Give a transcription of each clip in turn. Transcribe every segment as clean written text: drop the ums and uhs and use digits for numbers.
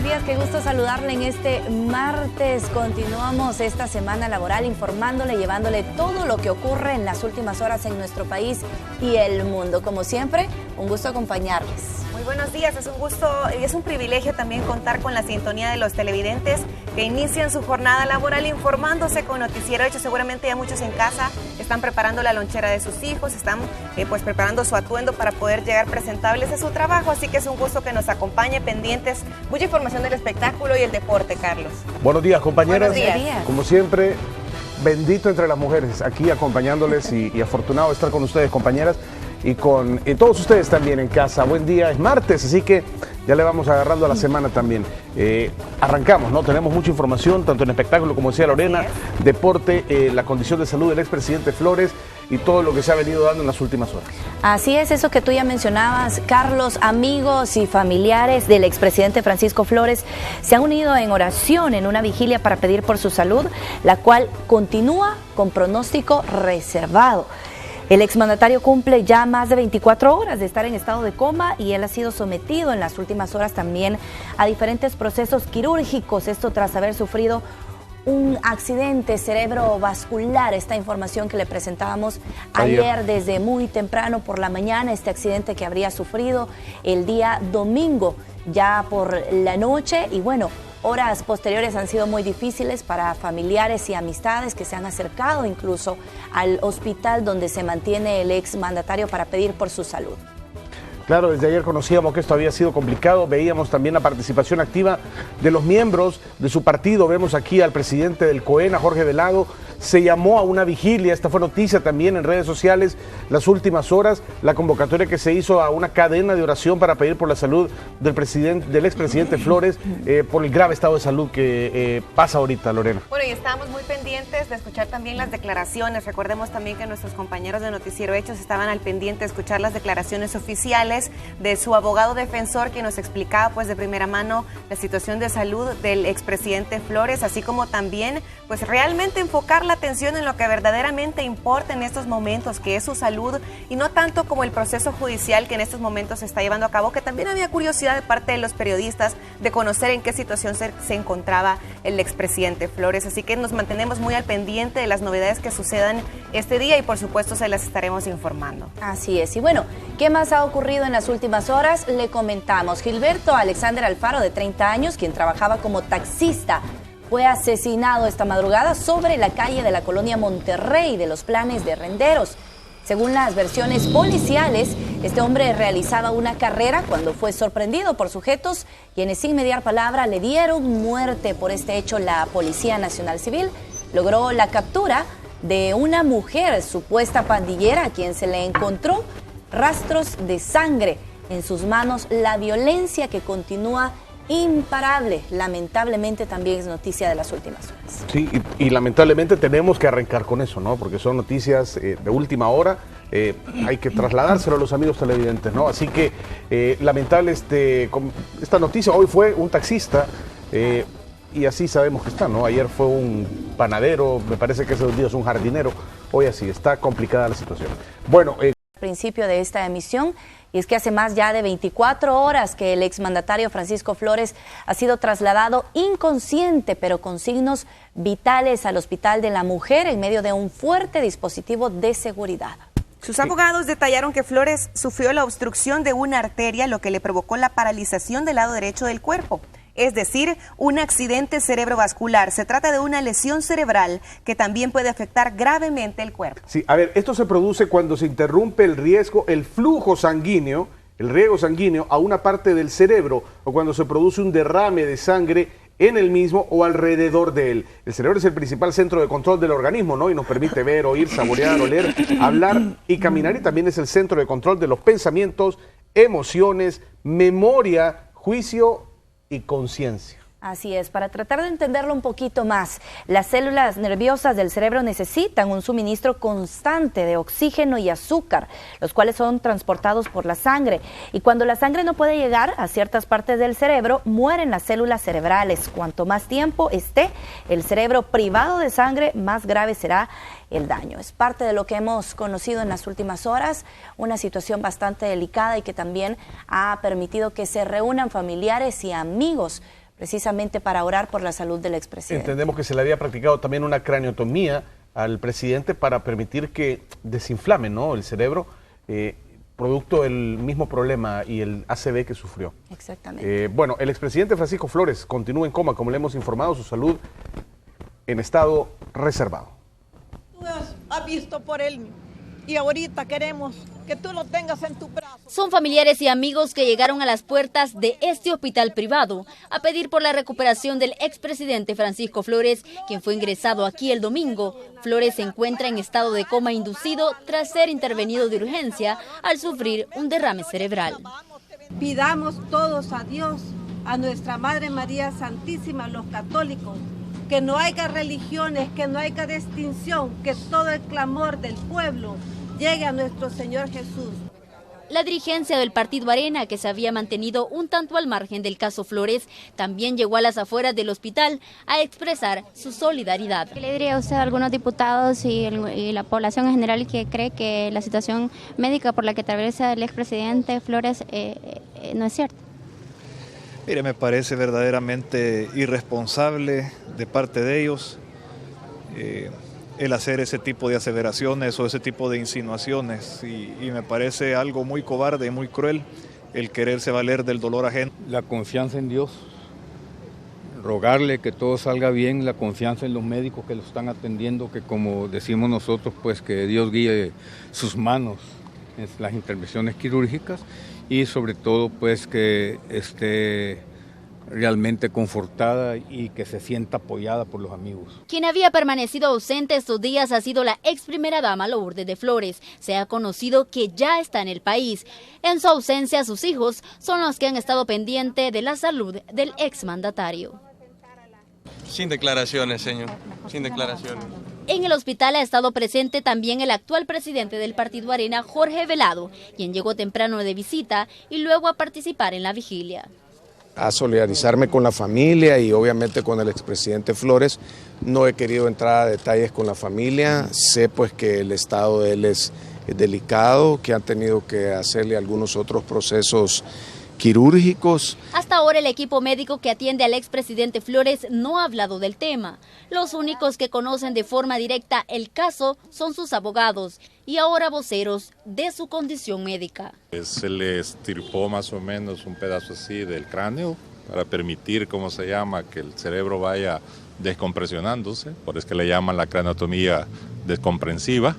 buenos días, qué gusto saludarle en este martes. Continuamos esta semana laboral informándole, llevándole todo lo que ocurre en las últimas horas en nuestro país y el mundo. Como siempre, un gusto acompañarles. Muy buenos días, es un gusto y es un privilegio también contar con la sintonía de los televidentes que inician su jornada laboral informándose con Noticiero Hechos. Seguramente ya muchos en casa están preparando la lonchera de sus hijos, están pues preparando su atuendo para poder llegar presentables a su trabajo, así que es un gusto que nos acompañe, pendientes, mucha información del espectáculo y el deporte, Carlos. Buenos días, compañeras. Buenos días. Como siempre, bendito entre las mujeres, aquí acompañándoles y afortunado de estar con ustedes, compañeras, y con todos ustedes también en casa. Buen día, es martes, así que ya le vamos agarrando a la semana también. Arrancamos, ¿no? Tenemos mucha información, tanto en espectáculo, como decía Lorena, deporte, la condición de salud del expresidente Flores y todo lo que se ha venido dando en las últimas horas. Así es, eso que tú ya mencionabas, Carlos. Amigos y familiares del expresidente Francisco Flores se han unido en oración en una vigilia para pedir por su salud, la cual continúa con pronóstico reservado. El exmandatario cumple ya más de 24 horas de estar en estado de coma y él ha sido sometido en las últimas horas también a diferentes procesos quirúrgicos, esto tras haber sufrido un accidente cerebrovascular. Esta información que le presentábamos ayer desde muy temprano por la mañana, este accidente que habría sufrido el día domingo ya por la noche. Y bueno, horas posteriores han sido muy difíciles para familiares y amistades que se han acercado incluso al hospital donde se mantiene el exmandatario para pedir por su salud. Claro, desde ayer conocíamos que esto había sido complicado, veíamos también la participación activa de los miembros de su partido, vemos aquí al presidente del COEN, a Jorge Velado, se llamó a una vigilia, esta fue noticia también en redes sociales las últimas horas, la convocatoria que se hizo a una cadena de oración para pedir por la salud del expresidente Flores, por el grave estado de salud que pasa ahorita, Lorena. Bueno, y estábamos muy pendientes de escuchar también las declaraciones. Recordemos también que nuestros compañeros de Noticiero Hechos estaban al pendiente de escuchar las declaraciones oficiales de su abogado defensor, que nos explicaba pues de primera mano la situación de salud del expresidente Flores, así como también pues realmente enfocar la atención en lo que verdaderamente importa en estos momentos, que es su salud, y no tanto como el proceso judicial que en estos momentos se está llevando a cabo, que también había curiosidad de parte de los periodistas de conocer en qué situación se encontraba el expresidente Flores, así que nos mantenemos muy al pendiente de las novedades que sucedan este día y por supuesto se las estaremos informando. Así es, y bueno, ¿qué más ha ocurrido en las últimas horas? Le comentamos, Gilberto Alexander Alfaro, de 30 años, quien trabajaba como taxista, fue asesinado esta madrugada sobre la calle de la colonia Monterrey de los Planes de Renderos. Según las versiones policiales, este hombre realizaba una carrera cuando fue sorprendido por sujetos quienes sin mediar palabra le dieron muerte. Por este hecho, la Policía Nacional Civil logró la captura de una mujer supuesta pandillera a quien se le encontró rastros de sangre en sus manos. La violencia que continúa imparable, lamentablemente también es noticia de las últimas horas. Sí, y lamentablemente tenemos que arrancar con eso, ¿no? Porque son noticias de última hora, hay que trasladárselo a los amigos televidentes, ¿no? Así que lamentable esta noticia. Hoy fue un taxista y así sabemos que está, ¿no? Ayer fue un panadero, me parece que esos días un jardinero, hoy así, está complicada la situación. Bueno, principio de esta emisión, y es que hace más ya de 24 horas que el exmandatario Francisco Flores ha sido trasladado inconsciente, pero con signos vitales al Hospital de la Mujer en medio de un fuerte dispositivo de seguridad. Sus abogados detallaron que Flores sufrió la obstrucción de una arteria, lo que le provocó la paralización del lado derecho del cuerpo. Es decir, un accidente cerebrovascular. Se trata de una lesión cerebral que también puede afectar gravemente el cuerpo. Sí, a ver, esto se produce cuando se interrumpe el flujo sanguíneo, el riego sanguíneo a una parte del cerebro, o cuando se produce un derrame de sangre en el mismo o alrededor de él. El cerebro es el principal centro de control del organismo, ¿no? Y nos permite ver, oír, saborear, oler, hablar y caminar, y también es el centro de control de los pensamientos, emociones, memoria, juicio y conciencia. Así es, para tratar de entenderlo un poquito más, las células nerviosas del cerebro necesitan un suministro constante de oxígeno y azúcar, los cuales son transportados por la sangre. Y cuando la sangre no puede llegar a ciertas partes del cerebro, mueren las células cerebrales. Cuanto más tiempo esté el cerebro privado de sangre, más grave será el daño. Es parte de lo que hemos conocido en las últimas horas, una situación bastante delicada y que también ha permitido que se reúnan familiares y amigos precisamente para orar por la salud del expresidente. Entendemos que se le había practicado también una craniotomía al presidente para permitir que desinflame, ¿no?, el cerebro, producto del mismo problema y el ACV que sufrió. Exactamente. Bueno, el expresidente Francisco Flores continúa en coma, como le hemos informado, su salud en estado reservado. Tú has visto por él y ahorita queremos que tú lo tengas en tu brazo. Son familiares y amigos que llegaron a las puertas de este hospital privado a pedir por la recuperación del expresidente Francisco Flores, quien fue ingresado aquí el domingo. Flores se encuentra en estado de coma inducido tras ser intervenido de urgencia al sufrir un derrame cerebral. Pidamos todos a Dios, a nuestra Madre María Santísima, los católicos, que no haya religiones, que no haya distinción, que todo el clamor del pueblo llegue a nuestro Señor Jesús. La dirigencia del Partido Arena, que se había mantenido un tanto al margen del caso Flores, también llegó a las afueras del hospital a expresar su solidaridad. ¿Qué le diría a usted a algunos diputados y la población en general que cree que la situación médica por la que atraviesa el expresidente Flores no es cierta? Mire, me parece verdaderamente irresponsable de parte de ellos el hacer ese tipo de aseveraciones o ese tipo de insinuaciones y me parece algo muy cobarde y muy cruel el quererse valer del dolor ajeno. La confianza en Dios, rogarle que todo salga bien, la confianza en los médicos que lo están atendiendo, que como decimos nosotros, pues que Dios guíe sus manos en las intervenciones quirúrgicas y sobre todo pues que esté realmente confortada y que se sienta apoyada por los amigos. Quien había permanecido ausente estos días ha sido la ex primera dama Lourdes de Flores. Se ha conocido que ya está en el país. En su ausencia, sus hijos son los que han estado pendientes de la salud del exmandatario. Sin declaraciones, señor, sin declaraciones. En el hospital ha estado presente también el actual presidente del Partido Arena, Jorge Velado, quien llegó temprano de visita y luego a participar en la vigilia. A solidarizarme con la familia y obviamente con el expresidente Flores. No he querido entrar a detalles con la familia, sé pues que el estado de él es delicado, que han tenido que hacerle algunos otros procesos quirúrgicos. Hasta ahora el equipo médico que atiende al expresidente Flores no ha hablado del tema. Los únicos que conocen de forma directa el caso son sus abogados y ahora voceros de su condición médica. Se le estirpó más o menos un pedazo así del cráneo para permitir, ¿cómo se llama?, que el cerebro vaya descompresionándose, por eso que le llaman la craniotomía descomprensiva.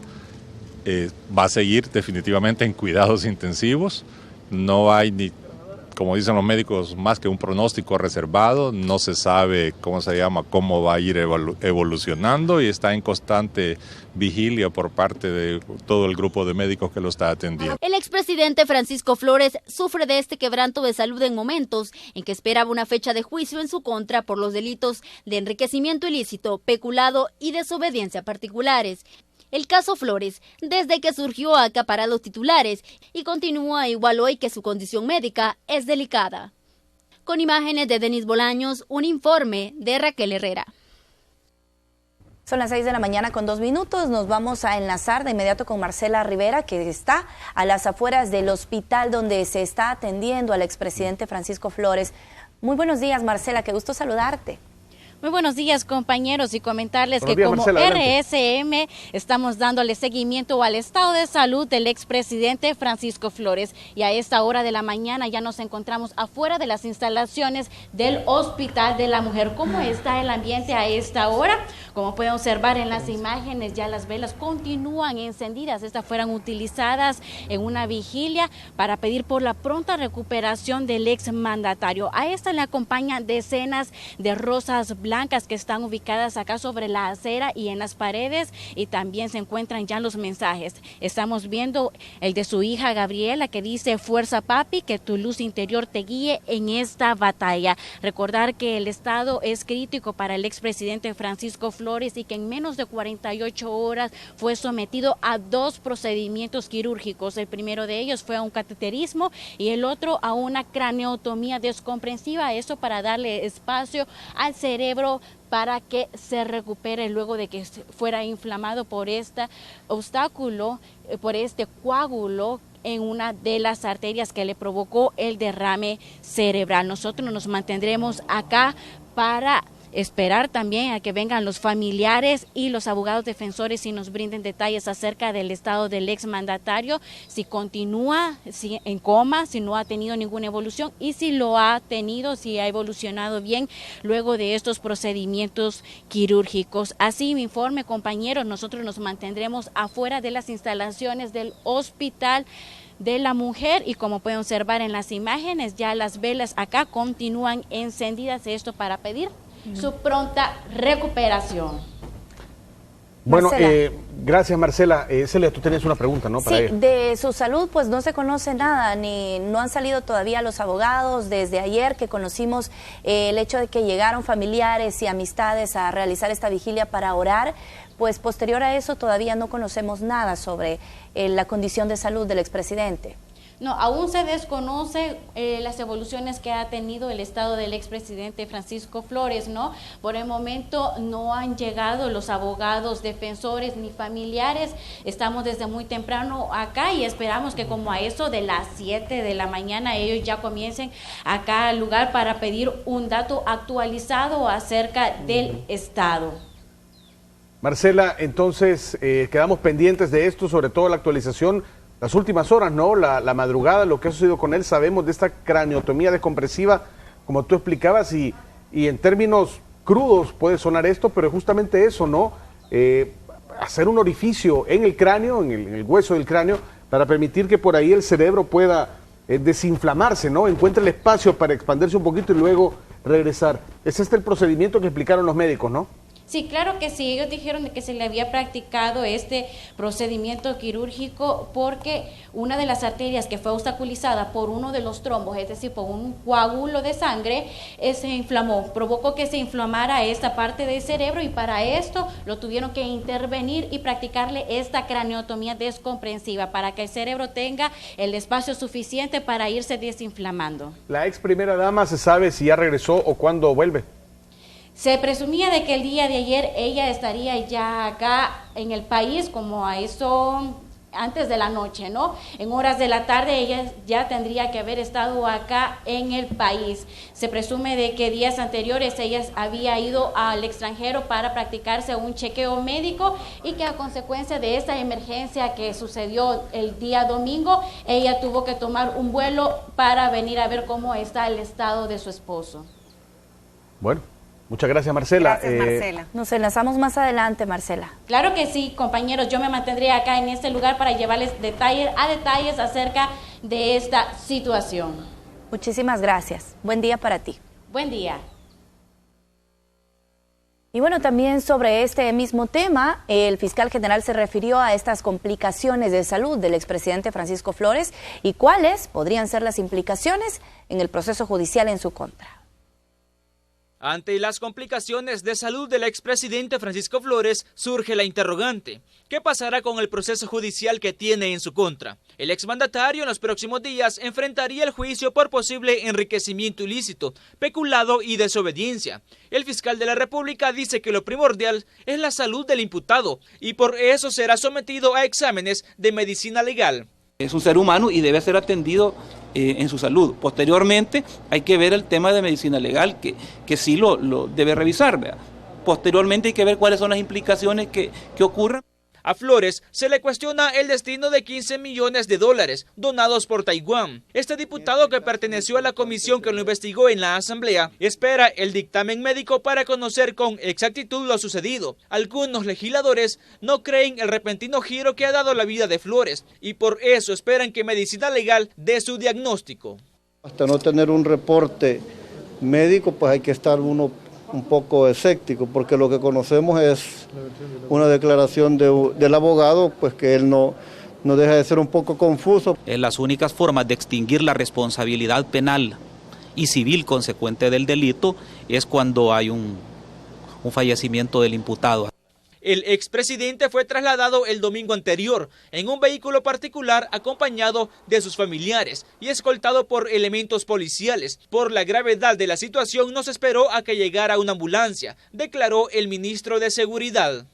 Va a seguir definitivamente en cuidados intensivos, no hay ni, como dicen los médicos, más que un pronóstico reservado, no se sabe, cómo va a ir evolucionando y está en constante vigilia por parte de todo el grupo de médicos que lo está atendiendo. El expresidente Francisco Flores sufre de este quebranto de salud en momentos en que esperaba una fecha de juicio en su contra por los delitos de enriquecimiento ilícito, peculado y desobediencia a particulares. El caso Flores, desde que surgió, ha acaparado titulares y continúa igual hoy que su condición médica es delicada. Con imágenes de Denis Bolaños, un informe de Raquel Herrera. Son las 6 de la mañana con 2 minutos. Nos vamos a enlazar de inmediato con Marcela Rivera, que está a las afueras del hospital donde se está atendiendo al expresidente Francisco Flores. Muy buenos días, Marcela, qué gusto saludarte. Muy buenos días, compañeros, y comentarles Buenos que días, como Marcela, RSM estamos dándole seguimiento al estado de salud del expresidente Francisco Flores. Y a esta hora de la mañana ya nos encontramos afuera de las instalaciones del Hospital de la Mujer. ¿Cómo está el ambiente a esta hora? Como pueden observar en las imágenes, ya las velas continúan encendidas. Estas fueron utilizadas en una vigilia para pedir por la pronta recuperación del exmandatario. A esta le acompañan decenas de rosas blancas que están ubicadas acá sobre la acera y en las paredes, y también se encuentran ya los mensajes. Estamos viendo el de su hija Gabriela, que dice: fuerza papi, que tu luz interior te guíe en esta batalla. Recordar que el estado es crítico para el expresidente Francisco Flores y que en menos de 48 horas fue sometido a 2 procedimientos quirúrgicos. El primero de ellos fue a un cateterismo y el otro a una craneotomía descomprensiva, eso para darle espacio al cerebro para que se recupere luego de que fuera inflamado por este obstáculo, por este coágulo en una de las arterias que le provocó el derrame cerebral. Nosotros nos mantendremos acá para esperar también a que vengan los familiares y los abogados defensores y nos brinden detalles acerca del estado del exmandatario, si continúa en coma, si no ha tenido ninguna evolución y si lo ha tenido, si ha evolucionado bien luego de estos procedimientos quirúrgicos. Así mi informe, compañeros, nosotros nos mantendremos afuera de las instalaciones del Hospital de la Mujer y como pueden observar en las imágenes, ya las velas acá continúan encendidas, esto para pedir su pronta recuperación. Bueno, gracias Marcela. Celia, tú tenías una pregunta, ¿no? Para sí, ella. de su salud pues no se conoce nada, no han salido todavía los abogados. Desde ayer que conocimos el hecho de que llegaron familiares y amistades a realizar esta vigilia para orar, pues posterior a eso todavía no conocemos nada sobre la condición de salud del expresidente. No, aún se desconoce las evoluciones que ha tenido el estado del expresidente Francisco Flores, ¿no? Por el momento no han llegado los abogados defensores ni familiares. Estamos desde muy temprano acá y esperamos que como a eso de las 7 de la mañana ellos ya comiencen acá al lugar para pedir un dato actualizado acerca del estado. Marcela, entonces quedamos pendientes de esto, sobre todo la actualización. Las últimas horas, ¿no? La madrugada, lo que ha sucedido con él, sabemos de esta craniotomía descompresiva, como tú explicabas, y en términos crudos puede sonar esto, pero justamente eso, ¿no? Hacer un orificio en el cráneo, en el hueso del cráneo, para permitir que por ahí el cerebro pueda desinflamarse, ¿no? Encuentre el espacio para expandirse un poquito y luego regresar. Ese es el procedimiento que explicaron los médicos, ¿no? Sí, claro que sí. Ellos dijeron que se le había practicado este procedimiento quirúrgico porque una de las arterias que fue obstaculizada por uno de los trombos, es decir, por un coágulo de sangre, se inflamó, provocó que se inflamara esta parte del cerebro y para esto lo tuvieron que intervenir y practicarle esta craniotomía descomprensiva para que el cerebro tenga el espacio suficiente para irse desinflamando. ¿La ex primera dama se sabe si ya regresó o cuándo vuelve? Se presumía de que el día de ayer ella estaría ya acá en el país como a eso antes de la noche, ¿no? En horas de la tarde ella ya tendría que haber estado acá en el país. Se presume de que días anteriores ella había ido al extranjero para practicarse un chequeo médico y que a consecuencia de esta emergencia que sucedió el día domingo, ella tuvo que tomar un vuelo para venir a ver cómo está el estado de su esposo. Bueno. Muchas gracias, Marcela. Gracias, Marcela. Nos enlazamos más adelante, Marcela. Claro que sí, compañeros. Yo me mantendré acá en este lugar para llevarles detalles acerca de esta situación. Muchísimas gracias. Buen día para ti. Buen día. Y bueno, también sobre este mismo tema, el fiscal general se refirió a estas complicaciones de salud del expresidente Francisco Flores y cuáles podrían ser las implicaciones en el proceso judicial en su contra. Ante las complicaciones de salud del expresidente Francisco Flores, surge la interrogante. ¿Qué pasará con el proceso judicial que tiene en su contra? El exmandatario en los próximos días enfrentaría el juicio por posible enriquecimiento ilícito, peculado y desobediencia. El fiscal de la República dice que lo primordial es la salud del imputado y por eso será sometido a exámenes de medicina legal. Es un ser humano y debe ser atendido en su salud. Posteriormente hay que ver el tema de medicina legal, que sí lo debe revisar, ¿verdad? Posteriormente hay que ver cuáles son las implicaciones que ocurran. A Flores se le cuestiona el destino de 15 millones de dólares donados por Taiwán. Este diputado, que perteneció a la comisión que lo investigó en la Asamblea, espera el dictamen médico para conocer con exactitud lo sucedido. Algunos legisladores no creen el repentino giro que ha dado la vida de Flores y por eso esperan que Medicina Legal dé su diagnóstico. Hasta no tener un reporte médico, pues hay que estar uno un poco escéptico, porque lo que conocemos es una declaración del abogado, pues que él no deja de ser un poco confuso. Las únicas formas de extinguir la responsabilidad penal y civil consecuente del delito es cuando hay un fallecimiento del imputado. El expresidente fue trasladado el domingo anterior en un vehículo particular acompañado de sus familiares y escoltado por elementos policiales. Por la gravedad de la situación no se esperó a que llegara una ambulancia, declaró el ministro de Seguridad.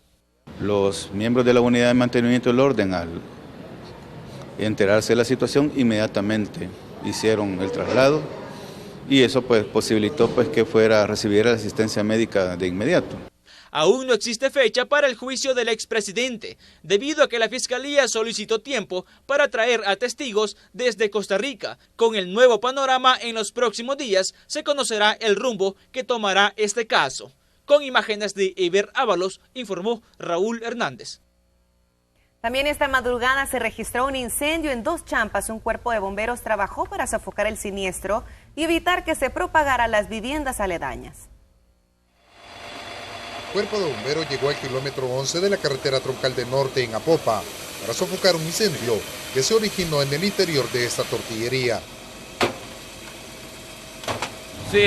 Los miembros de la Unidad de Mantenimiento del Orden, al enterarse de la situación, inmediatamente hicieron el traslado y eso pues posibilitó pues que recibiera la asistencia médica de inmediato. Aún no existe fecha para el juicio del expresidente, debido a que la Fiscalía solicitó tiempo para traer a testigos desde Costa Rica. Con el nuevo panorama, en los próximos días se conocerá el rumbo que tomará este caso. Con imágenes de Eber Ábalos, informó Raúl Hernández. También esta madrugada se registró un incendio en 2 champas. Un cuerpo de bomberos trabajó para sofocar el siniestro y evitar que se propagara a las viviendas aledañas. El cuerpo de bomberos llegó al kilómetro 11 de la carretera troncal del norte en Apopa para sofocar un incendio que se originó en el interior de esta tortillería. Sí,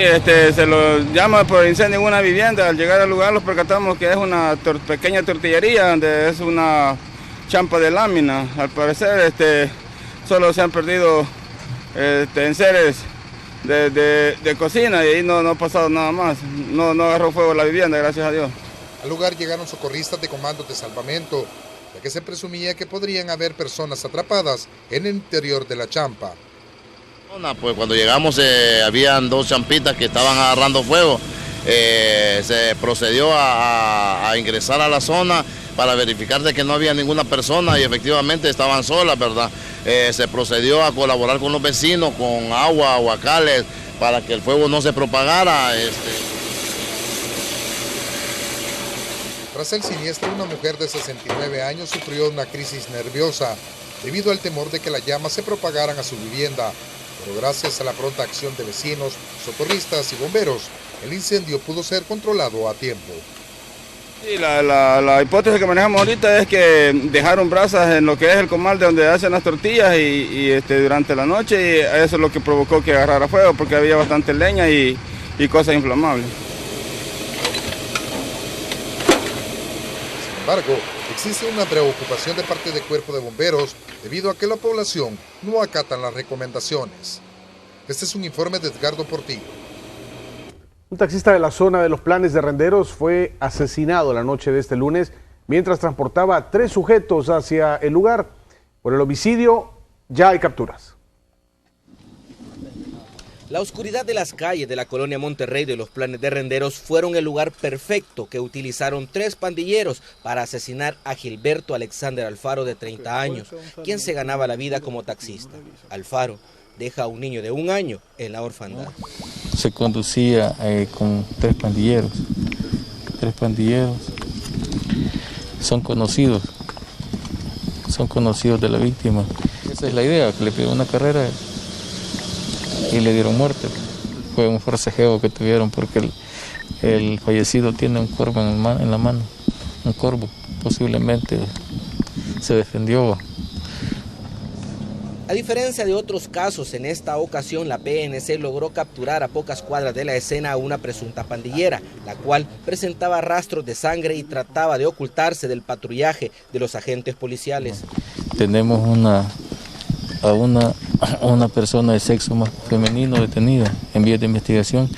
se lo llama por incendio en una vivienda. Al llegar al lugar nos percatamos que es una pequeña tortillería donde es una champa de lámina. Al parecer solo se han perdido enseres de cocina y ahí no ha pasado nada más. No agarró fuego la vivienda, gracias a Dios. Al lugar llegaron socorristas de comandos de salvamento, ya que se presumía que podrían haber personas atrapadas en el interior de la champa. Pues cuando llegamos habían 2 champitas que estaban agarrando fuego. Se procedió a ingresar a la zona para verificar de que no había ninguna persona y efectivamente estaban solas, ¿verdad? Se procedió a colaborar con los vecinos, con agua, aguacales, para que el fuego no se propagara. Tras el siniestro, una mujer de 69 años sufrió una crisis nerviosa debido al temor de que las llamas se propagaran a su vivienda. Pero gracias a la pronta acción de vecinos, socorristas y bomberos, el incendio pudo ser controlado a tiempo. Sí, la hipótesis que manejamos ahorita es que dejaron brasas en lo que es el comal de donde hacen las tortillas y durante la noche, y eso es lo que provocó que agarrara fuego, porque había bastante leña y cosas inflamables. Sin embargo, existe una preocupación de parte del cuerpo de bomberos debido a que la población no acatan las recomendaciones. Este es un informe de Edgardo Portillo. Un taxista de la zona de los Planes de Renderos fue asesinado la noche de este lunes mientras transportaba a 3 sujetos hacia el lugar. Por el homicidio ya hay capturas. La oscuridad de las calles de la colonia Monterrey de los Planes de Renderos fueron el lugar perfecto que utilizaron 3 pandilleros para asesinar a Gilberto Alexander Alfaro, de 30 años, quien se ganaba la vida como taxista. Alfaro deja a un niño de 1 año en la orfandad. Se conducía con 3 pandilleros. 3 pandilleros son conocidos de la víctima. Esa es la idea, que le pidieron una carrera y le dieron muerte. Fue un forcejeo que tuvieron porque el fallecido tiene un cuervo en la mano, un corvo, posiblemente se defendió. A diferencia de otros casos, en esta ocasión la PNC logró capturar a pocas cuadras de la escena a una presunta pandillera, la cual presentaba rastros de sangre y trataba de ocultarse del patrullaje de los agentes policiales. Tenemos a una persona de sexo femenino detenida en vías de investigación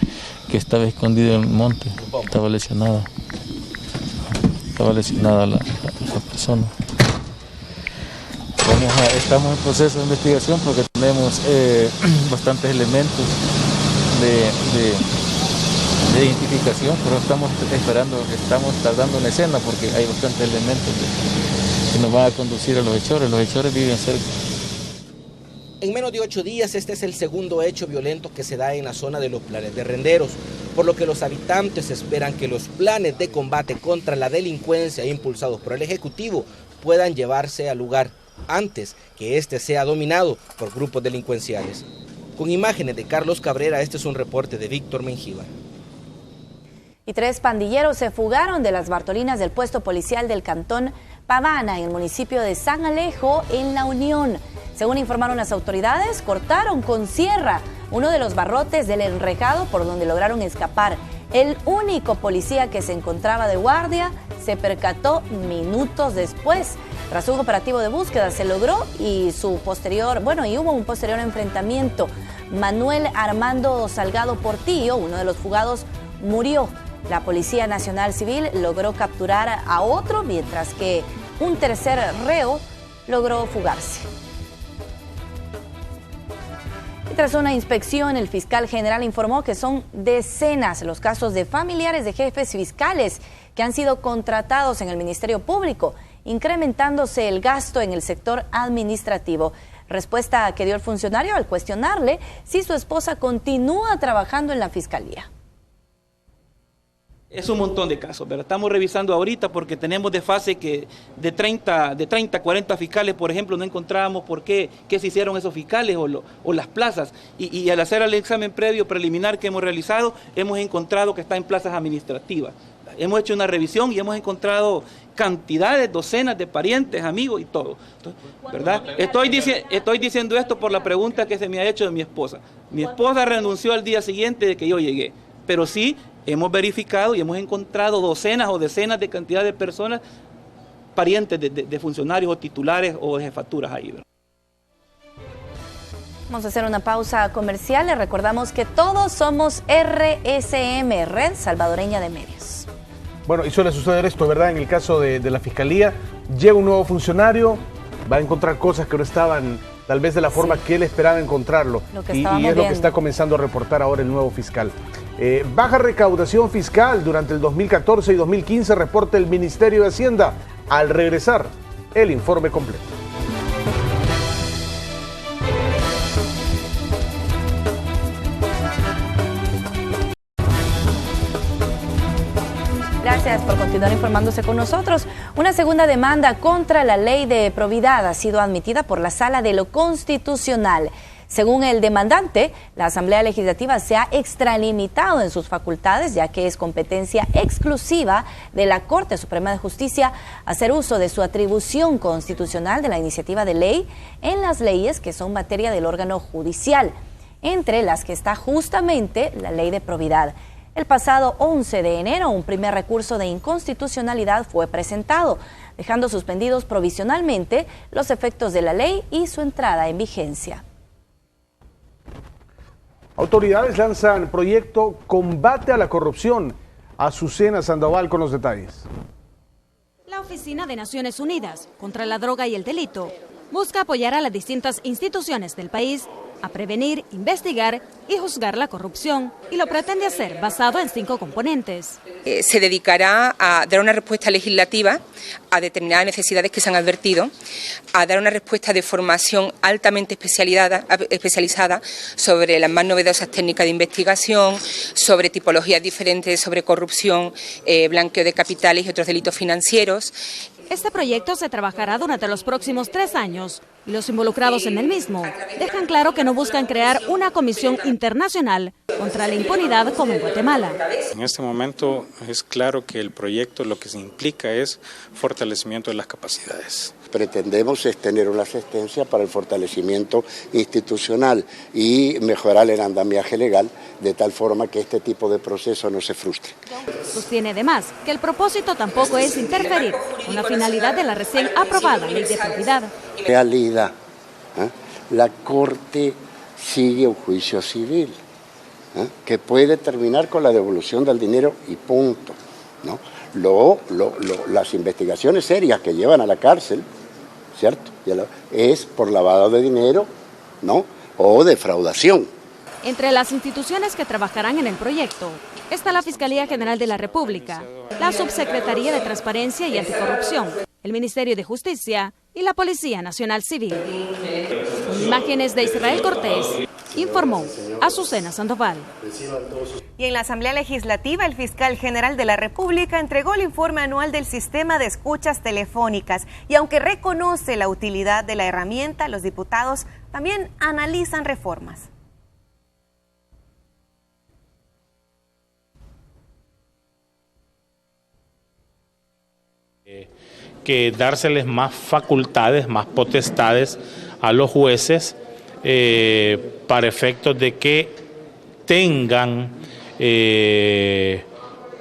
que estaba escondida en el monte, estaba lesionada la persona. Estamos en proceso de investigación porque tenemos bastantes elementos de identificación, pero estamos tardando en la escena porque hay bastantes elementos que nos van a conducir a los hechores. Los hechores viven cerca. En menos de 8 días, este es el segundo hecho violento que se da en la zona de los Planes de Renderos, por lo que los habitantes esperan que los planes de combate contra la delincuencia impulsados por el Ejecutivo puedan llevarse al lugar antes que este sea dominado por grupos delincuenciales. Con imágenes de Carlos Cabrera, este es un reporte de Víctor Mengíbar. Y 3 pandilleros se fugaron de las Bartolinas del puesto policial del cantón Pavana, en el municipio de San Alejo, en La Unión. Según informaron las autoridades, cortaron con sierra uno de los barrotes del enrejado por donde lograron escapar. El único policía que se encontraba de guardia se percató minutos después. Tras un operativo de búsqueda se logró y hubo un posterior enfrentamiento. Manuel Armando Salgado Portillo, uno de los fugados, murió. La Policía Nacional Civil logró capturar a otro, mientras que un tercer reo logró fugarse. Y tras una inspección, el fiscal general informó que son decenas los casos de familiares de jefes fiscales que han sido contratados en el Ministerio Público, incrementándose el gasto en el sector administrativo. Respuesta que dio el funcionario al cuestionarle si su esposa continúa trabajando en la fiscalía. Es un montón de casos, pero estamos revisando ahorita porque tenemos desfase que de 30, 40 fiscales, por ejemplo, no encontrábamos por qué se hicieron esos fiscales o las plazas. Y al hacer el examen previo preliminar que hemos realizado, hemos encontrado que está en plazas administrativas. Hemos hecho una revisión y hemos encontrado cantidades, docenas de parientes, amigos y todo. ¿Verdad? Estoy diciendo esto por la pregunta que se me ha hecho de mi esposa. Mi esposa renunció al día siguiente de que yo llegué, pero sí hemos verificado y hemos encontrado docenas o decenas de cantidad de personas, parientes de funcionarios o titulares o de jefaturas ahí, ¿verdad? Vamos a hacer una pausa comercial. Les recordamos que todos somos RSM, Red Salvadoreña de Medios. Bueno, y suele suceder esto, ¿verdad? En el caso de la Fiscalía, llega un nuevo funcionario, va a encontrar cosas que no estaban tal vez de la forma que él esperaba encontrarlo. Y es lo que está comenzando a reportar ahora el nuevo fiscal. Baja recaudación fiscal durante el 2014 y 2015, reporta el Ministerio de Hacienda. Al regresar, el informe completo. Gracias por continuar informándose con nosotros. Una segunda demanda contra la ley de probidad ha sido admitida por la Sala de lo Constitucional. Según el demandante, la Asamblea Legislativa se ha extralimitado en sus facultades, ya que es competencia exclusiva de la Corte Suprema de Justicia hacer uso de su atribución constitucional de la iniciativa de ley en las leyes que son materia del órgano judicial, entre las que está justamente la ley de probidad. El pasado 11 de enero, un primer recurso de inconstitucionalidad fue presentado, dejando suspendidos provisionalmente los efectos de la ley y su entrada en vigencia. Autoridades lanzan proyecto Combate a la Corrupción. Azucena Sandoval con los detalles. La Oficina de Naciones Unidas contra la Droga y el Delito busca apoyar a las distintas instituciones del país a prevenir, investigar y juzgar la corrupción, y lo pretende hacer basado en 5 componentes. Se dedicará a dar una respuesta legislativa a determinadas necesidades que se han advertido, a dar una respuesta de formación altamente especializada sobre las más novedosas técnicas de investigación, sobre tipologías diferentes, sobre corrupción, blanqueo de capitales y otros delitos financieros. Este proyecto se trabajará durante los próximos 3 años y los involucrados en el mismo dejan claro que no buscan crear una comisión internacional contra la impunidad como en Guatemala. En este momento es claro que el proyecto lo que se implica es fortalecimiento de las capacidades. Pretendemos es tener una asistencia para el fortalecimiento institucional y mejorar el andamiaje legal de tal forma que este tipo de proceso no se frustre. Sostiene además que el propósito tampoco es interferir con la finalidad de la recién aprobada ley de probidad. Realidad, la Corte sigue un juicio civil que puede terminar con la devolución del dinero y punto, ¿no? Las investigaciones serias que llevan a la cárcel, ¿cierto? Es por lavado de dinero, ¿no? O defraudación. Entre las instituciones que trabajarán en el proyecto está la Fiscalía General de la República, la Subsecretaría de Transparencia y Anticorrupción, el Ministerio de Justicia y la Policía Nacional Civil. Con imágenes de Israel Cortés, informó Azucena Sandoval. Y en la Asamblea Legislativa, el fiscal general de la República entregó el informe anual del sistema de escuchas telefónicas. Y aunque reconoce la utilidad de la herramienta, los diputados también analizan reformas. Que dárseles más facultades, más potestades a los jueces para efectos de que tengan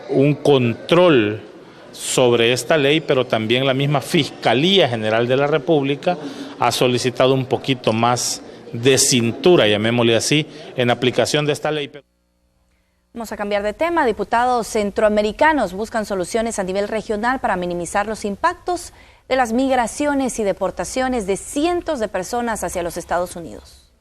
un control sobre esta ley, pero también la misma Fiscalía General de la República ha solicitado un poquito más de cintura, llamémosle así, en aplicación de esta ley. Vamos a cambiar de tema. Diputados centroamericanos buscan soluciones a nivel regional para minimizar los impactos de las migraciones y deportaciones de cientos de personas hacia los Estados Unidos.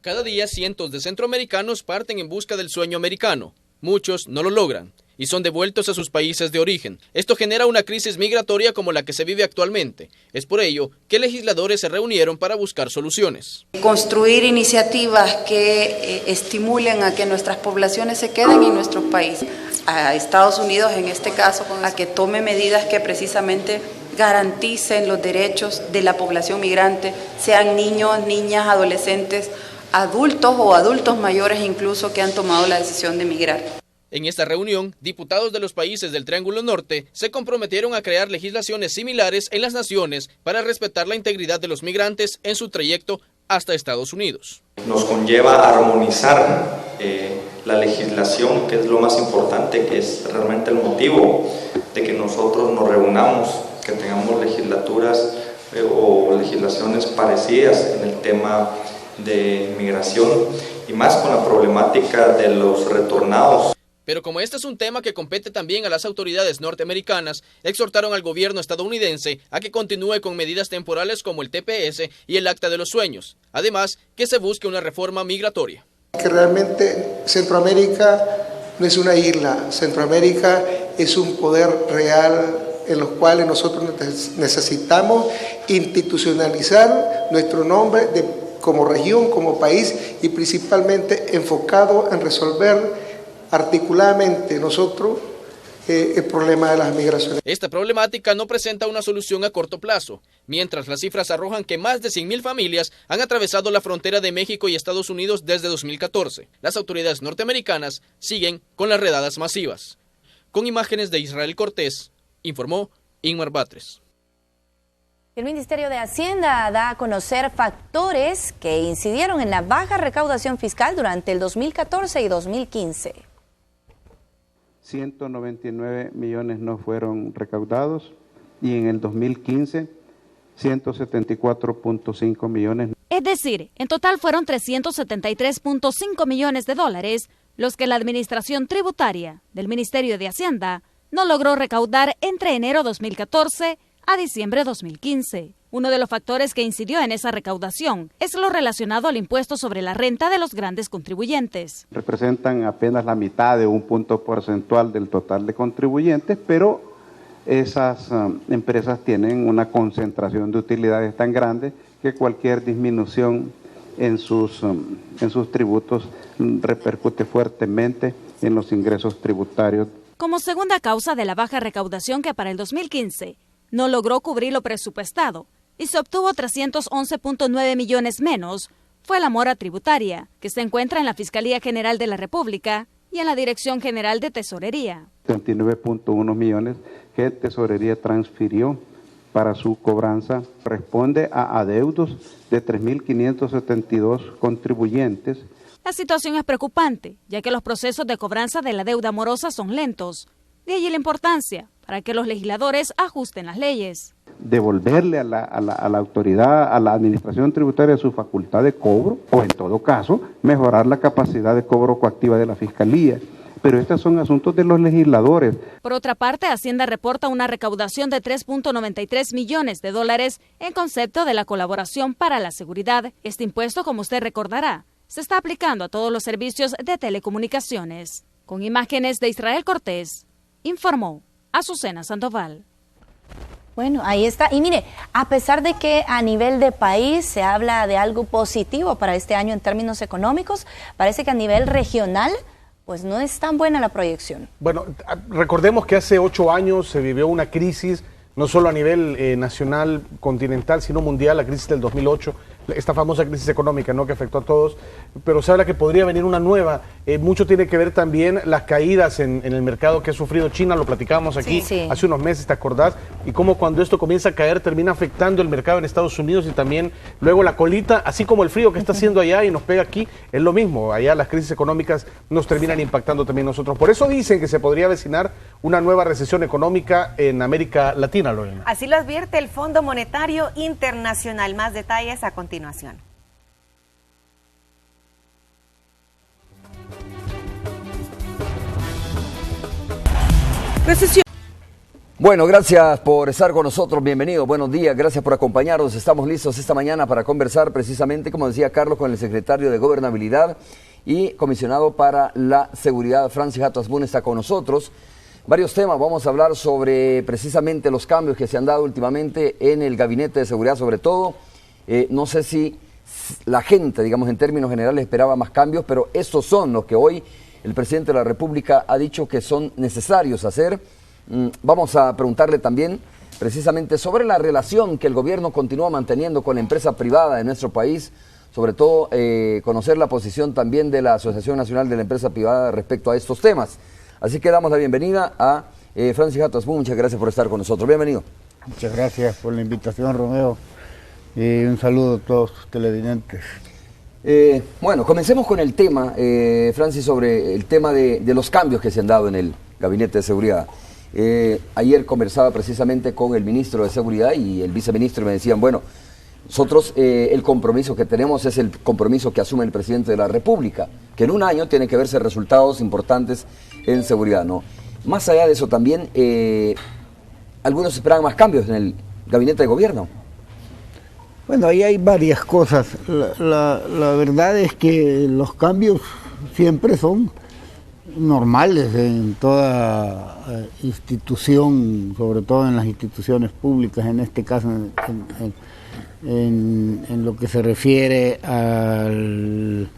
Cada día cientos de centroamericanos parten en busca del sueño americano. Muchos no lo logran y son devueltos a sus países de origen. Esto genera una crisis migratoria como la que se vive actualmente. Es por ello que legisladores se reunieron para buscar soluciones. Construir iniciativas que estimulen a que nuestras poblaciones se queden en nuestro país. A Estados Unidos, en este caso, a que tome medidas que precisamente garanticen los derechos de la población migrante, sean niños, niñas, adolescentes, adultos o adultos mayores incluso que han tomado la decisión de emigrar. En esta reunión, diputados de los países del Triángulo Norte se comprometieron a crear legislaciones similares en las naciones para respetar la integridad de los migrantes en su trayecto hasta Estados Unidos. Nos conlleva armonizar la legislación, que es lo más importante, que es realmente el motivo de que nosotros nos reunamos, que tengamos legislaturas o legislaciones parecidas en el tema de migración y más con la problemática de los retornados. Pero como este es un tema que compete también a las autoridades norteamericanas, exhortaron al gobierno estadounidense a que continúe con medidas temporales como el TPS y el Acta de los Sueños. Además, que se busque una reforma migratoria. Que realmente Centroamérica no es una isla, Centroamérica es un poder real en los cuales nosotros necesitamos institucionalizar nuestro nombre como región, como país y principalmente enfocado en resolver articuladamente nosotros el problema de las migraciones. Esta problemática no presenta una solución a corto plazo, mientras las cifras arrojan que más de 100.000 familias han atravesado la frontera de México y Estados Unidos desde 2014. Las autoridades norteamericanas siguen con las redadas masivas. Con imágenes de Israel Cortés, informó Inmar Batres. El Ministerio de Hacienda da a conocer factores que incidieron en la baja recaudación fiscal durante el 2014 y 2015. 199 millones no fueron recaudados y en el 2015 174.5 millones. Es decir, en total fueron 373.5 millones de dólares los que la Administración Tributaria del Ministerio de Hacienda no logró recaudar entre enero 2014 a diciembre 2015. Uno de los factores que incidió en esa recaudación es lo relacionado al impuesto sobre la renta de los grandes contribuyentes. Representan apenas la mitad de un punto porcentual del total de contribuyentes, pero esas empresas tienen una concentración de utilidades tan grande que cualquier disminución en sus tributos repercute fuertemente en los ingresos tributarios. Como segunda causa de la baja recaudación que para el 2015 no logró cubrir lo presupuestado y se obtuvo 311.9 millones menos, fue la mora tributaria, que se encuentra en la Fiscalía General de la República y en la Dirección General de Tesorería. 39.1 millones que Tesorería transfirió para su cobranza. Responde a adeudos de 3.572 contribuyentes. La situación es preocupante, ya que los procesos de cobranza de la deuda morosa son lentos. De allí la importancia para que los legisladores ajusten las leyes. Devolverle a la autoridad, a la administración tributaria su facultad de cobro, o en todo caso, mejorar la capacidad de cobro coactiva de la Fiscalía. Pero estos son asuntos de los legisladores. Por otra parte, Hacienda reporta una recaudación de 3.93 millones de dólares en concepto de la colaboración para la seguridad. Este impuesto, como usted recordará, se está aplicando a todos los servicios de telecomunicaciones. Con imágenes de Israel Cortés, informó Azucena Sandoval. Bueno, ahí está. Y mire, a pesar de que a nivel de país se habla de algo positivo para este año en términos económicos, parece que a nivel regional pues no es tan buena la proyección. Bueno, recordemos que hace 8 años se vivió una crisis, no solo a nivel nacional, continental, sino mundial, la crisis del 2008, esta famosa crisis económica, ¿no?, que afectó a todos, pero se habla que podría venir una nueva. Mucho tiene que ver también las caídas en el mercado que ha sufrido China, lo platicábamos aquí hace unos meses, ¿te acordás? Y cómo cuando esto comienza a caer termina afectando el mercado en Estados Unidos y también luego la colita, así como el frío que está haciendo allá y nos pega aquí, es lo mismo, allá las crisis económicas nos terminan impactando también nosotros. Por eso dicen que se podría avecinar una nueva recesión económica en América Latina, Lorena. Así lo advierte el Fondo Monetario Internacional. Más detalles a continuación. Recesión. Bueno, gracias por estar con nosotros, bienvenido, buenos días, gracias por acompañarnos. Estamos listos esta mañana para conversar precisamente, como decía Carlos, con el secretario de Gobernabilidad y comisionado para la seguridad, Francis Hato Asbun, está con nosotros. Varios temas, vamos a hablar sobre precisamente los cambios que se han dado últimamente en el Gabinete de Seguridad, sobre todo. No sé si la gente, digamos en términos generales, esperaba más cambios, pero estos son los que hoy el presidente de la República ha dicho que son necesarios hacer. Vamos a preguntarle también precisamente sobre la relación que el gobierno continúa manteniendo con la empresa privada de nuestro país, sobre todo conocer la posición también de la Asociación Nacional de la Empresa Privada respecto a estos temas. Así que damos la bienvenida a Francis Hato Asbun. Muchas gracias por estar con nosotros. Bienvenido. Muchas gracias por la invitación, Romeo, y un saludo a todos los televidentes. Bueno, comencemos con el tema, Francis, sobre el tema de los cambios que se han dado en el Gabinete de Seguridad. Ayer conversaba precisamente con el ministro de Seguridad y el viceministro y me decían, bueno, nosotros el compromiso que tenemos es el compromiso que asume el presidente de la República, que en un año tienen que verse resultados importantes en seguridad, ¿no? Más allá de eso también, algunos esperan más cambios en el gabinete de gobierno. Bueno, ahí hay varias cosas. La verdad es que los cambios siempre son normales en toda institución, sobre todo en las instituciones públicas, en este caso en lo que se refiere al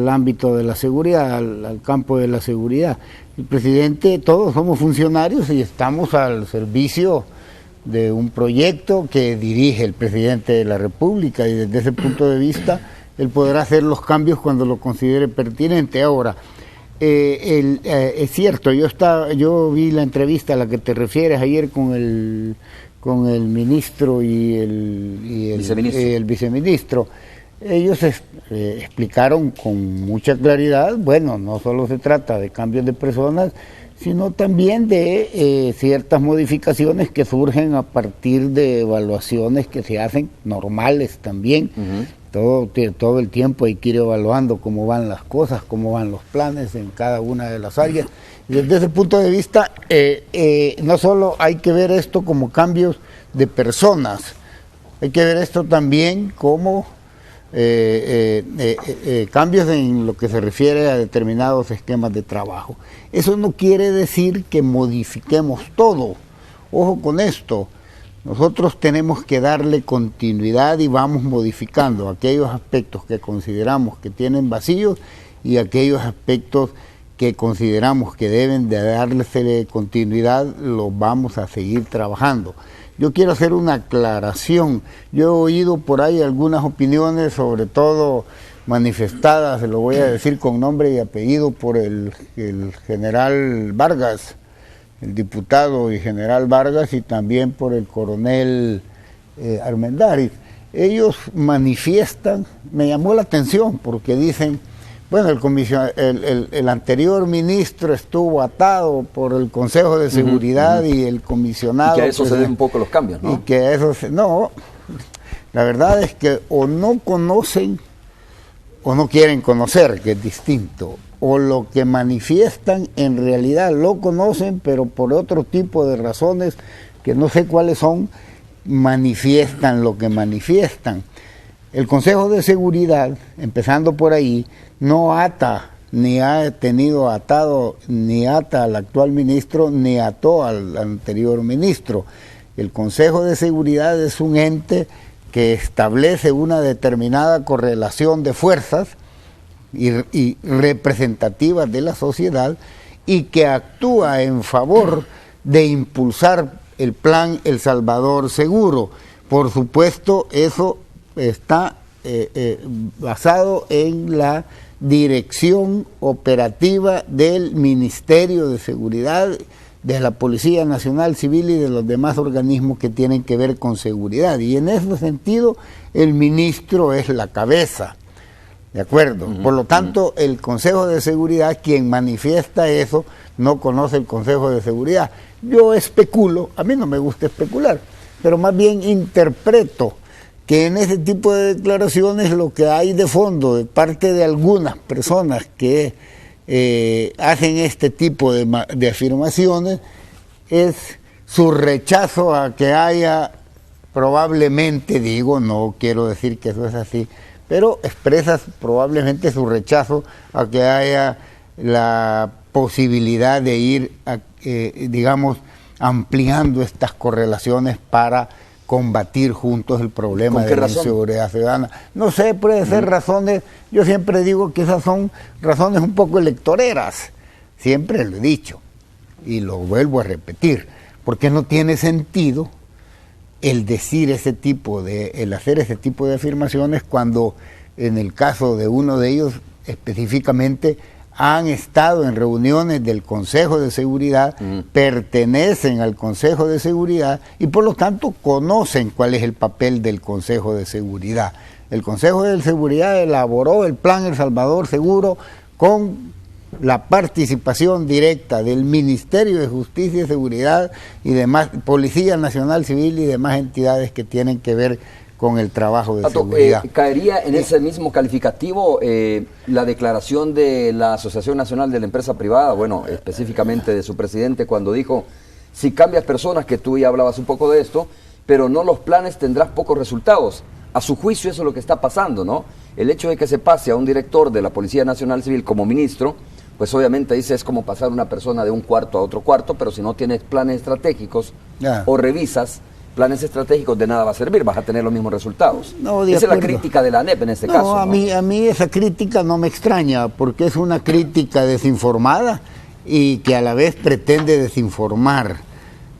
ámbito de la seguridad, al campo de la seguridad. El presidente, todos somos funcionarios y estamos al servicio de un proyecto que dirige el presidente de la República y desde ese punto de vista él podrá hacer los cambios cuando lo considere pertinente. Ahora, es cierto, yo vi la entrevista a la que te refieres ayer con el ministro y el viceministro. Ellos explicaron con mucha claridad, bueno, no solo se trata de cambios de personas, sino también de ciertas modificaciones que surgen a partir de evaluaciones que se hacen normales también. Todo el tiempo hay que ir evaluando cómo van las cosas, cómo van los planes en cada una de las áreas. Y desde ese punto de vista, no solo hay que ver esto como cambios de personas, hay que ver esto también como cambios en lo que se refiere a determinados esquemas de trabajo. Eso no quiere decir que modifiquemos todo. Ojo con esto. Nosotros tenemos que darle continuidad y vamos modificando aquellos aspectos que consideramos que tienen vacíos y aquellos aspectos que consideramos que deben de darle continuidad, los vamos a seguir trabajando. Yo quiero hacer una aclaración. Yo he oído por ahí algunas opiniones, sobre todo manifestadas, se lo voy a decir con nombre y apellido, por el general Vargas, el diputado y general Vargas, y también por el coronel Armendáriz. Ellos manifiestan, me llamó la atención, porque dicen, bueno, el anterior ministro estuvo atado por el Consejo de Seguridad y el comisionado. Y que a eso se den un poco los cambios, ¿no? Y que a eso no, la verdad es que o no conocen o no quieren conocer, que es distinto. O lo que manifiestan en realidad lo conocen, pero por otro tipo de razones que no sé cuáles son, manifiestan lo que manifiestan. El Consejo de Seguridad, empezando por ahí, no ata, ni ha tenido atado, ni ata al actual ministro, ni ató al anterior ministro. El Consejo de Seguridad es un ente que establece una determinada correlación de fuerzas y representativas de la sociedad y que actúa en favor de impulsar el plan El Salvador Seguro. Por supuesto, eso está basado en la dirección operativa del Ministerio de Seguridad, de la Policía Nacional Civil y de los demás organismos que tienen que ver con seguridad. Y en ese sentido, el ministro es la cabeza. ¿De acuerdo? Por lo tanto, el Consejo de Seguridad, quien manifiesta eso, no conoce el Consejo de Seguridad. Yo especulo, a mí no me gusta especular, pero más bien interpreto que en ese tipo de declaraciones lo que hay de fondo de parte de algunas personas que hacen este tipo de afirmaciones es su rechazo a que haya, probablemente, digo, no quiero decir que eso es así, pero expresa probablemente su rechazo a que haya la posibilidad de ir, digamos, ampliando estas correlaciones para combatir juntos el problema de la inseguridad ciudadana. No sé, puede ser razones, yo siempre digo que esas son razones un poco electoreras, siempre lo he dicho y lo vuelvo a repetir, porque no tiene sentido el decir el hacer ese tipo de afirmaciones cuando en el caso de uno de ellos específicamente han estado en reuniones del Consejo de Seguridad, pertenecen al Consejo de Seguridad y por lo tanto conocen cuál es el papel del Consejo de Seguridad. El Consejo de Seguridad elaboró el Plan El Salvador Seguro con la participación directa del Ministerio de Justicia y Seguridad y demás, Policía Nacional Civil y demás entidades que tienen que ver con el trabajo de seguridad. ¿Caería en ese mismo calificativo la declaración de la Asociación Nacional de la Empresa Privada, bueno, específicamente de su presidente, cuando dijo, si cambias personas, que tú ya hablabas un poco de esto, pero no los planes, tendrás pocos resultados? A su juicio eso es lo que está pasando, ¿no? El hecho de que se pase a un director de la Policía Nacional Civil como ministro, pues obviamente dice es como pasar una persona de un cuarto a otro cuarto, pero si no tienes planes estratégicos o revisas planes estratégicos, de nada va a servir, vas a tener los mismos resultados. Esa es la crítica de la ANEP en este caso. A mí esa crítica no me extraña, porque es una crítica desinformada y que a la vez pretende desinformar.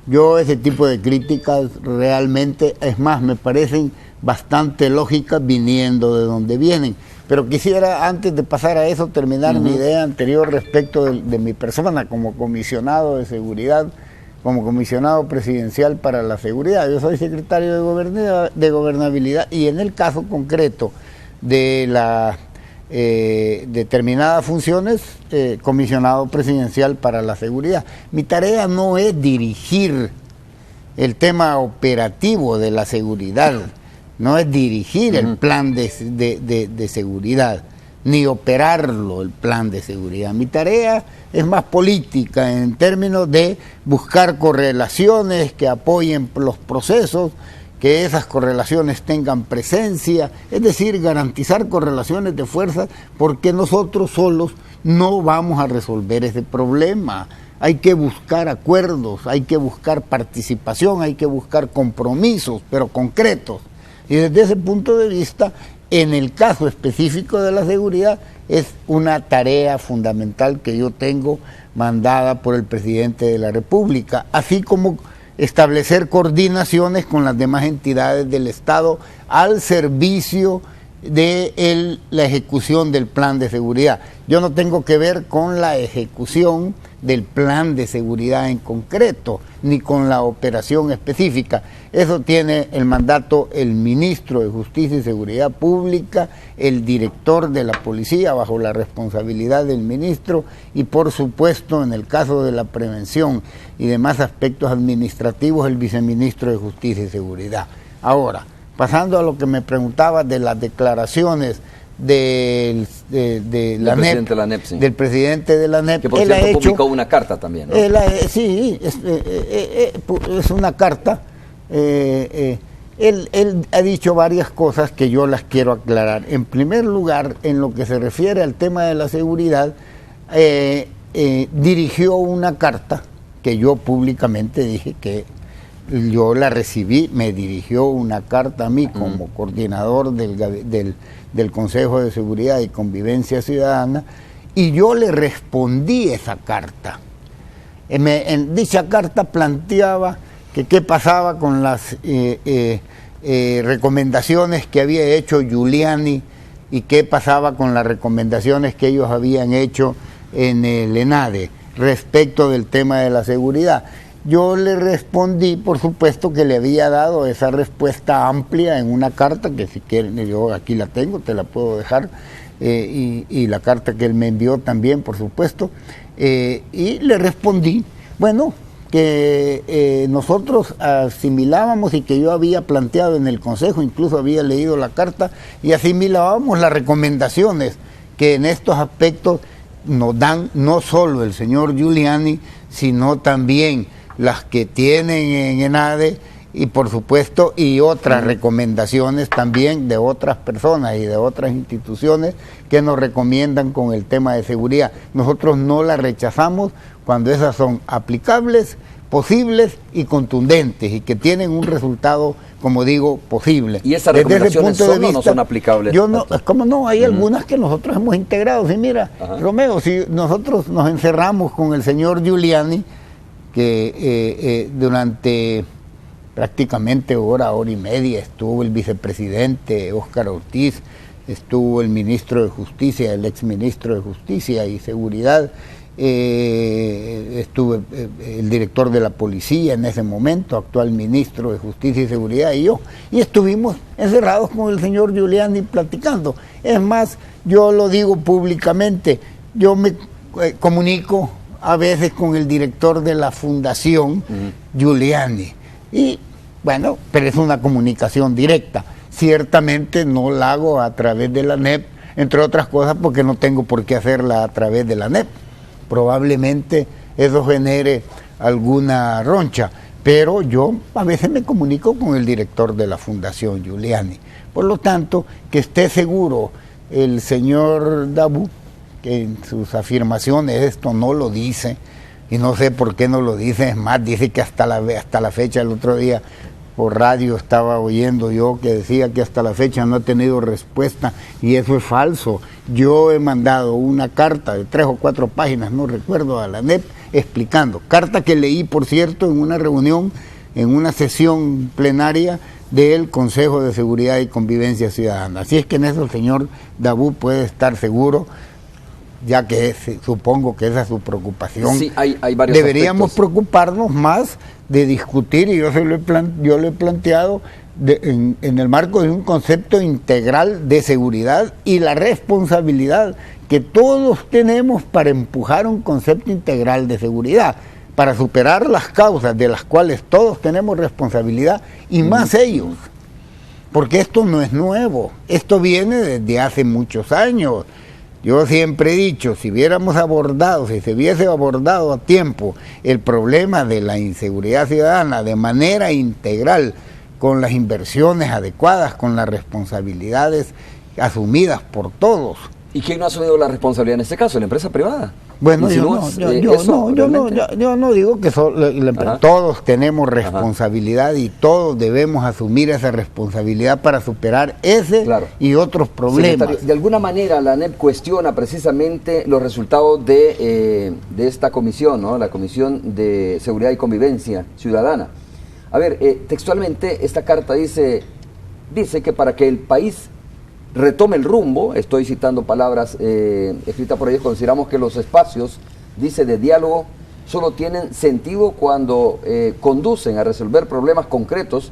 Yo ese tipo de críticas realmente, es más, me parecen bastante lógicas viniendo de donde vienen. Pero quisiera, antes de pasar a eso, terminar mi idea anterior respecto de mi persona como comisionado de seguridad, como comisionado presidencial para la seguridad. Yo soy secretario de gobernabilidad y en el caso concreto de las determinadas funciones, comisionado presidencial para la seguridad. Mi tarea no es dirigir el tema operativo de la seguridad, no es dirigir el plan de seguridad, ni operarlo, el plan de seguridad. Mi tarea es más política en términos de buscar correlaciones que apoyen los procesos, que esas correlaciones tengan presencia, es decir, garantizar correlaciones de fuerza, porque nosotros solos no vamos a resolver ese problema. Hay que buscar acuerdos, hay que buscar participación, hay que buscar compromisos, pero concretos. Y desde ese punto de vista, en el caso específico de la seguridad, es una tarea fundamental que yo tengo mandada por el presidente de la República, así como establecer coordinaciones con las demás entidades del Estado al servicio de la ejecución del plan de seguridad. Yo no tengo que ver con la ejecución del plan de seguridad en concreto, ni con la operación específica. Eso tiene el mandato el ministro de Justicia y Seguridad Pública, el director de la policía bajo la responsabilidad del ministro y por supuesto en el caso de la prevención y demás aspectos administrativos el viceministro de Justicia y Seguridad. Ahora, pasando a lo que me preguntaba de las declaraciones del presidente de la ANEP, que por cierto publicó una carta también, ¿no? Sí, es una carta. Él ha dicho varias cosas que yo las quiero aclarar. En primer lugar, en lo que se refiere al tema de la seguridad, dirigió una carta que yo públicamente dije que yo la recibí, me dirigió una carta a mí como coordinador del Consejo de Seguridad y Convivencia Ciudadana, y yo le respondí esa carta. En dicha carta planteaba que qué pasaba con las recomendaciones que había hecho Giuliani y qué pasaba con las recomendaciones que ellos habían hecho en el ENADE respecto del tema de la seguridad. Yo le respondí, por supuesto, que le había dado esa respuesta amplia en una carta, que si quieren, yo aquí la tengo, te la puedo dejar, y la carta que él me envió también, por supuesto, y le respondí, bueno, que nosotros asimilábamos y que yo había planteado en el Consejo, incluso había leído la carta, y asimilábamos las recomendaciones que en estos aspectos nos dan no solo el señor Giuliani, sino también las que tienen en ENADE, y por supuesto, y otras recomendaciones también de otras personas y de otras instituciones que nos recomiendan con el tema de seguridad. Nosotros no las rechazamos cuando esas son aplicables, posibles y contundentes, y que tienen un resultado, como digo, posible. ¿Y esas recomendaciones son o no son aplicables? Yo no, ¿cómo no? Hay algunas que nosotros hemos integrado. Sí, mira, Romeo, si nosotros nos encerramos con el señor Giuliani, que durante prácticamente hora y media estuvo el vicepresidente Óscar Ortiz, estuvo el ministro de Justicia, el exministro de Justicia y Seguridad, estuvo el director de la policía en ese momento, actual ministro de Justicia y Seguridad, y yo, y estuvimos encerrados con el señor Giuliani platicando. Es más, yo lo digo públicamente, yo me comunico a veces con el director de la fundación Giuliani, y bueno, pero es una comunicación directa. Ciertamente no la hago a través de la ANEP, entre otras cosas porque no tengo por qué hacerla a través de la ANEP. Probablemente eso genere alguna roncha, pero yo a veces me comunico con el director de la Fundación Giuliani. Por lo tanto, que esté seguro el señor Dabú, que en sus afirmaciones esto no lo dice, y no sé por qué no lo dice. Es más, dice que hasta la fecha, el otro día por radio estaba oyendo yo que decía que hasta la fecha no ha tenido respuesta, y eso es falso. Yo he mandado una carta de 3 o 4 páginas, no recuerdo, a la ANEP explicando, carta que leí, por cierto, en una reunión, en una sesión plenaria del Consejo de Seguridad y Convivencia Ciudadana. Así es que en eso el señor Dabú puede estar seguro, ya que supongo que esa es su preocupación. Sí, hay varios Deberíamos aspectos. Preocuparnos más de discutir, y yo lo he planteado en el marco de un concepto integral de seguridad y la responsabilidad que todos tenemos para empujar un concepto integral de seguridad, para superar las causas de las cuales todos tenemos responsabilidad, y más ellos. Porque esto no es nuevo, esto viene desde hace muchos años. Yo siempre he dicho, si se hubiese abordado a tiempo el problema de la inseguridad ciudadana de manera integral, con las inversiones adecuadas, con las responsabilidades asumidas por todos. ¿Y quién no ha asumido la responsabilidad en este caso? ¿La empresa privada? Bueno, yo no digo que todos tenemos responsabilidad, y todos debemos asumir esa responsabilidad para superar ese y otros problemas. Secretario, de alguna manera la ANEP cuestiona precisamente los resultados de esta comisión, ¿no? La Comisión de Seguridad y Convivencia Ciudadana. A ver, textualmente esta carta dice que para que el país retome el rumbo, estoy citando palabras escritas por ellos, consideramos que los espacios, dice, de diálogo solo tienen sentido cuando conducen a resolver problemas concretos,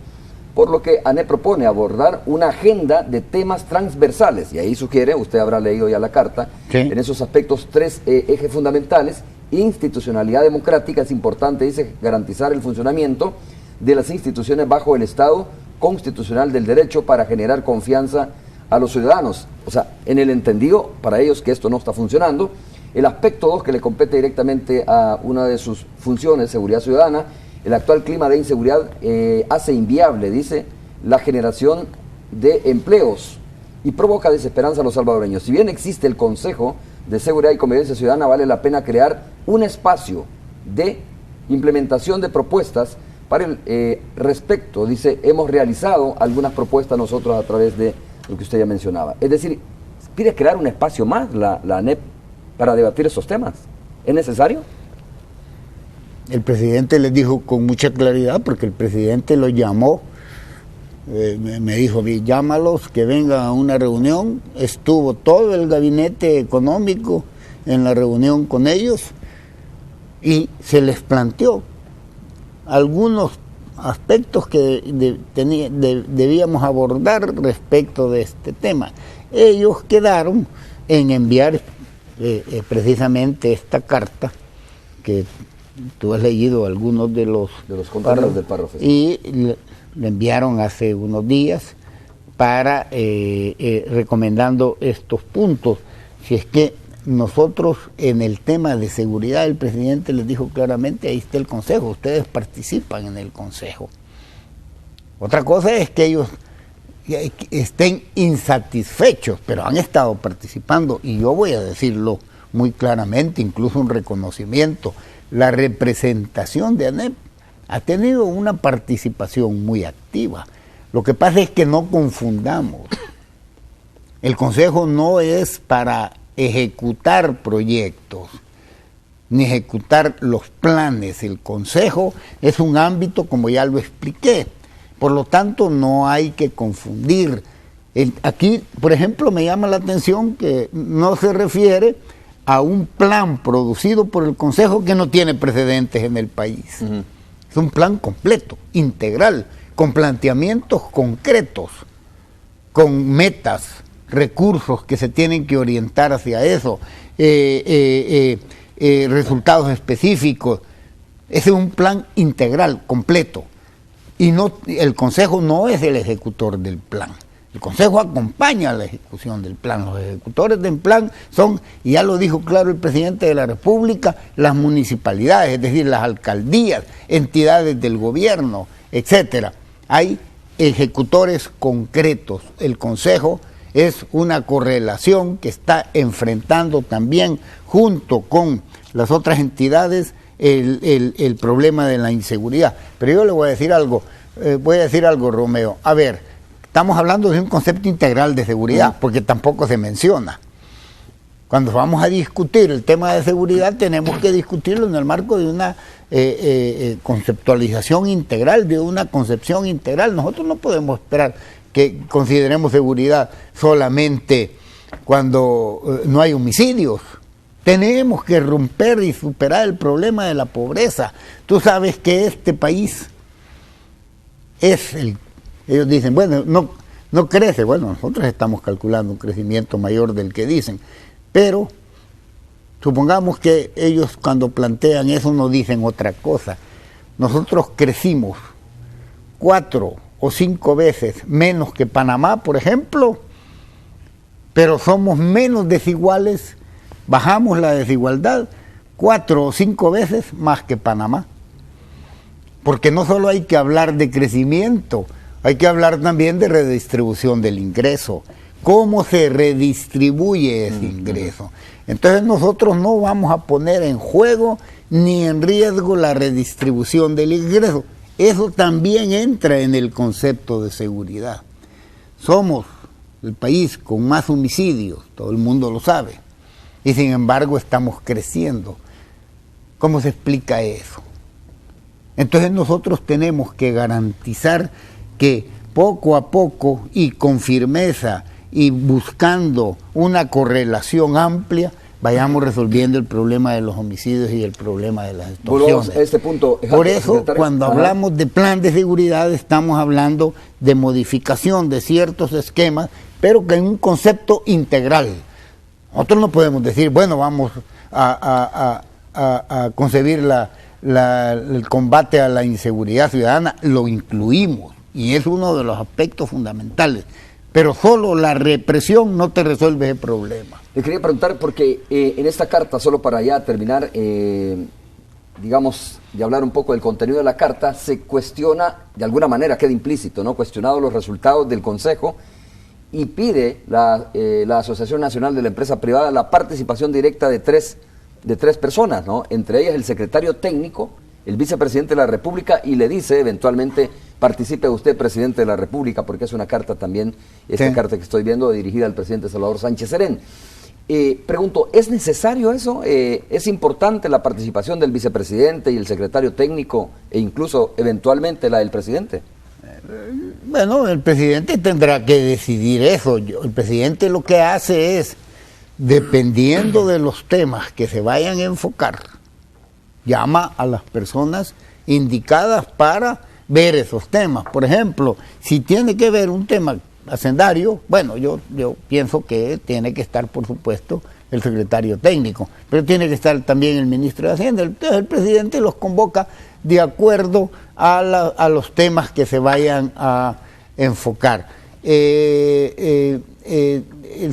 por lo que ANEP propone abordar una agenda de temas transversales, y ahí sugiere, usted habrá leído ya la carta, en esos aspectos 3 ejes fundamentales. Institucionalidad democrática, es importante, dice, garantizar el funcionamiento de las instituciones bajo el Estado constitucional del derecho para generar confianza a los ciudadanos. O sea, en el entendido para ellos que esto no está funcionando. El aspecto 2, que le compete directamente a una de sus funciones, seguridad ciudadana, el actual clima de inseguridad hace inviable, dice, la generación de empleos y provoca desesperanza a los salvadoreños. Si bien existe el Consejo de Seguridad y Convivencia Ciudadana, vale la pena crear un espacio de implementación de propuestas para el respecto. Dice, hemos realizado algunas propuestas nosotros a través de lo que usted ya mencionaba. Es decir, pide crear un espacio más la ANEP para debatir esos temas. ¿Es necesario? El presidente les dijo con mucha claridad, porque el presidente lo llamó, me dijo, llámalos, que vengan a una reunión. Estuvo todo el gabinete económico en la reunión con ellos, y se les planteó algunos aspectos que debíamos abordar respecto de este tema. Ellos quedaron en enviar precisamente esta carta, que tú has leído algunos de los contenidos del párrafo, y le enviaron hace unos días para recomendando estos puntos. Si es que nosotros en el tema de seguridad, el presidente les dijo claramente, ahí está el consejo, ustedes participan en el consejo. Otra cosa es que ellos estén insatisfechos, pero han estado participando, y yo voy a decirlo muy claramente, incluso un reconocimiento. La representación de ANEP ha tenido una participación muy activa. Lo que pasa es que no confundamos. El Consejo no es para ejecutar proyectos, ni ejecutar los planes. El Consejo es un ámbito, como ya lo expliqué. Por lo tanto, no hay que confundir. Aquí, por ejemplo, me llama la atención que no se refiere a un plan producido por el Consejo que no tiene precedentes en el país. Es un plan completo, integral, con planteamientos concretos, con metas, recursos que se tienen que orientar hacia eso, resultados específicos. Ese es un plan integral, completo. Y no, el Consejo no es el ejecutor del plan. El Consejo acompaña a la ejecución del plan. Los ejecutores del plan son, y ya lo dijo claro el presidente de la República, las municipalidades, es decir, las alcaldías, entidades del gobierno, etcétera. Hay ejecutores concretos. El Consejo es una correlación que está enfrentando también, junto con las otras entidades, el problema de la inseguridad. Pero yo le voy a decir algo, Romeo. A ver, estamos hablando de un concepto integral de seguridad, porque tampoco se menciona. Cuando vamos a discutir el tema de seguridad, tenemos que discutirlo en el marco de una conceptualización integral, de una concepción integral. Nosotros no podemos esperar que consideremos seguridad solamente cuando no hay homicidios. Tenemos que romper y superar el problema de la pobreza. Tú sabes que este país es ellos dicen, bueno, no crece. Bueno, nosotros estamos calculando un crecimiento mayor del que dicen, pero supongamos que ellos cuando plantean eso no dicen otra cosa. Nosotros crecimos 4 o 5 veces menos que Panamá, por ejemplo, pero somos menos desiguales. Bajamos la desigualdad 4 o 5 veces más que Panamá. Porque no solo hay que hablar de crecimiento, hay que hablar también de redistribución del ingreso. ¿Cómo se redistribuye ese ingreso? Entonces nosotros no vamos a poner en juego ni en riesgo la redistribución del ingreso. Eso también entra en el concepto de seguridad. Somos el país con más homicidios, todo el mundo lo sabe. Y sin embargo estamos creciendo. ¿Cómo se explica eso? Entonces nosotros tenemos que garantizar que poco a poco y con firmeza y buscando una correlación amplia, vayamos resolviendo el problema de los homicidios y el problema de las extorsiones. Volvamos a este punto. Por eso, cuando hablamos de plan de seguridad, estamos hablando de modificación de ciertos esquemas, pero que en un concepto integral. Nosotros no podemos decir, bueno, vamos a concebir el combate a la inseguridad ciudadana, lo incluimos, y es uno de los aspectos fundamentales, pero solo la represión no te resuelve ese problema. Le quería preguntar, porque en esta carta, solo para ya terminar, digamos, de hablar un poco del contenido de la carta, se cuestiona, de alguna manera queda implícito, ¿no? Cuestionado los resultados del Consejo, y pide la Asociación Nacional de la Empresa Privada la participación directa de tres personas, ¿no? Entre ellas el secretario técnico, el vicepresidente de la República, y le dice eventualmente participe usted, presidente de la República, porque es una carta también, esta carta que estoy viendo, dirigida al presidente Salvador Sánchez Serén. Pregunto, ¿es necesario eso? ¿Es importante la participación del vicepresidente y el secretario técnico e incluso eventualmente la del presidente? Bueno, el presidente tendrá que decidir eso. El presidente lo que hace es, dependiendo de los temas que se vayan a enfocar, llama a las personas indicadas para ver esos temas. Por ejemplo, si tiene que ver un tema hacendario, bueno, yo pienso que tiene que estar, por supuesto, el secretario técnico, pero tiene que estar también el ministro de Hacienda. Entonces el presidente los convoca de acuerdo a los temas que se vayan a enfocar. El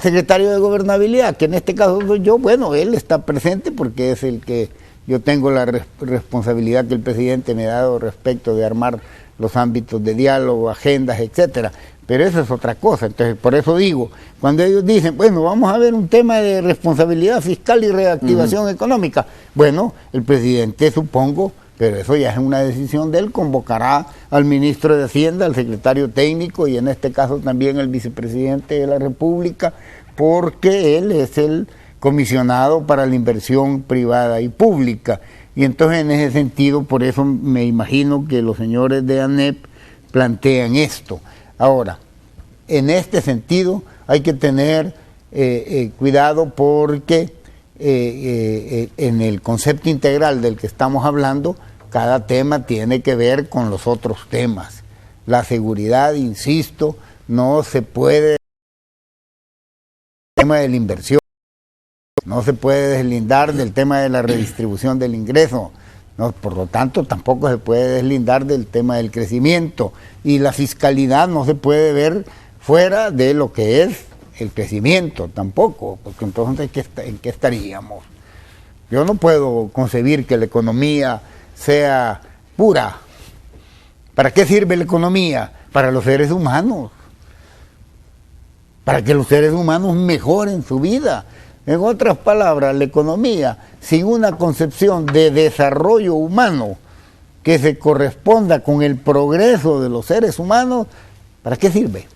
secretario de Gobernabilidad, que en este caso soy yo, bueno, él está presente porque es el que yo tengo la responsabilidad que el presidente me ha dado respecto de armar los ámbitos de diálogo, agendas, etcétera. Pero eso es otra cosa. Entonces, por eso digo, cuando ellos dicen, bueno, vamos a ver un tema de responsabilidad fiscal y reactivación económica, bueno, el presidente, supongo, pero eso ya es una decisión de él, convocará al ministro de Hacienda, al secretario técnico y en este caso también al vicepresidente de la República, porque él es el comisionado para la inversión privada y pública. Y entonces en ese sentido, por eso me imagino que los señores de ANEP plantean esto. Ahora, en este sentido hay que tener cuidado porque en el concepto integral del que estamos hablando, cada tema tiene que ver con los otros temas. La seguridad, insisto, no se puede... El tema de la inversión no se puede deslindar del tema de la redistribución del ingreso. No, por lo tanto, tampoco se puede deslindar del tema del crecimiento. Y la fiscalidad no se puede ver fuera de lo que es el crecimiento, tampoco, porque entonces ¿en qué estaríamos? Yo no puedo concebir que la economía sea pura. ¿Para qué sirve la economía? Para los seres humanos. Para que los seres humanos mejoren su vida. En otras palabras, la economía, sin una concepción de desarrollo humano que se corresponda con el progreso de los seres humanos, ¿para qué sirve?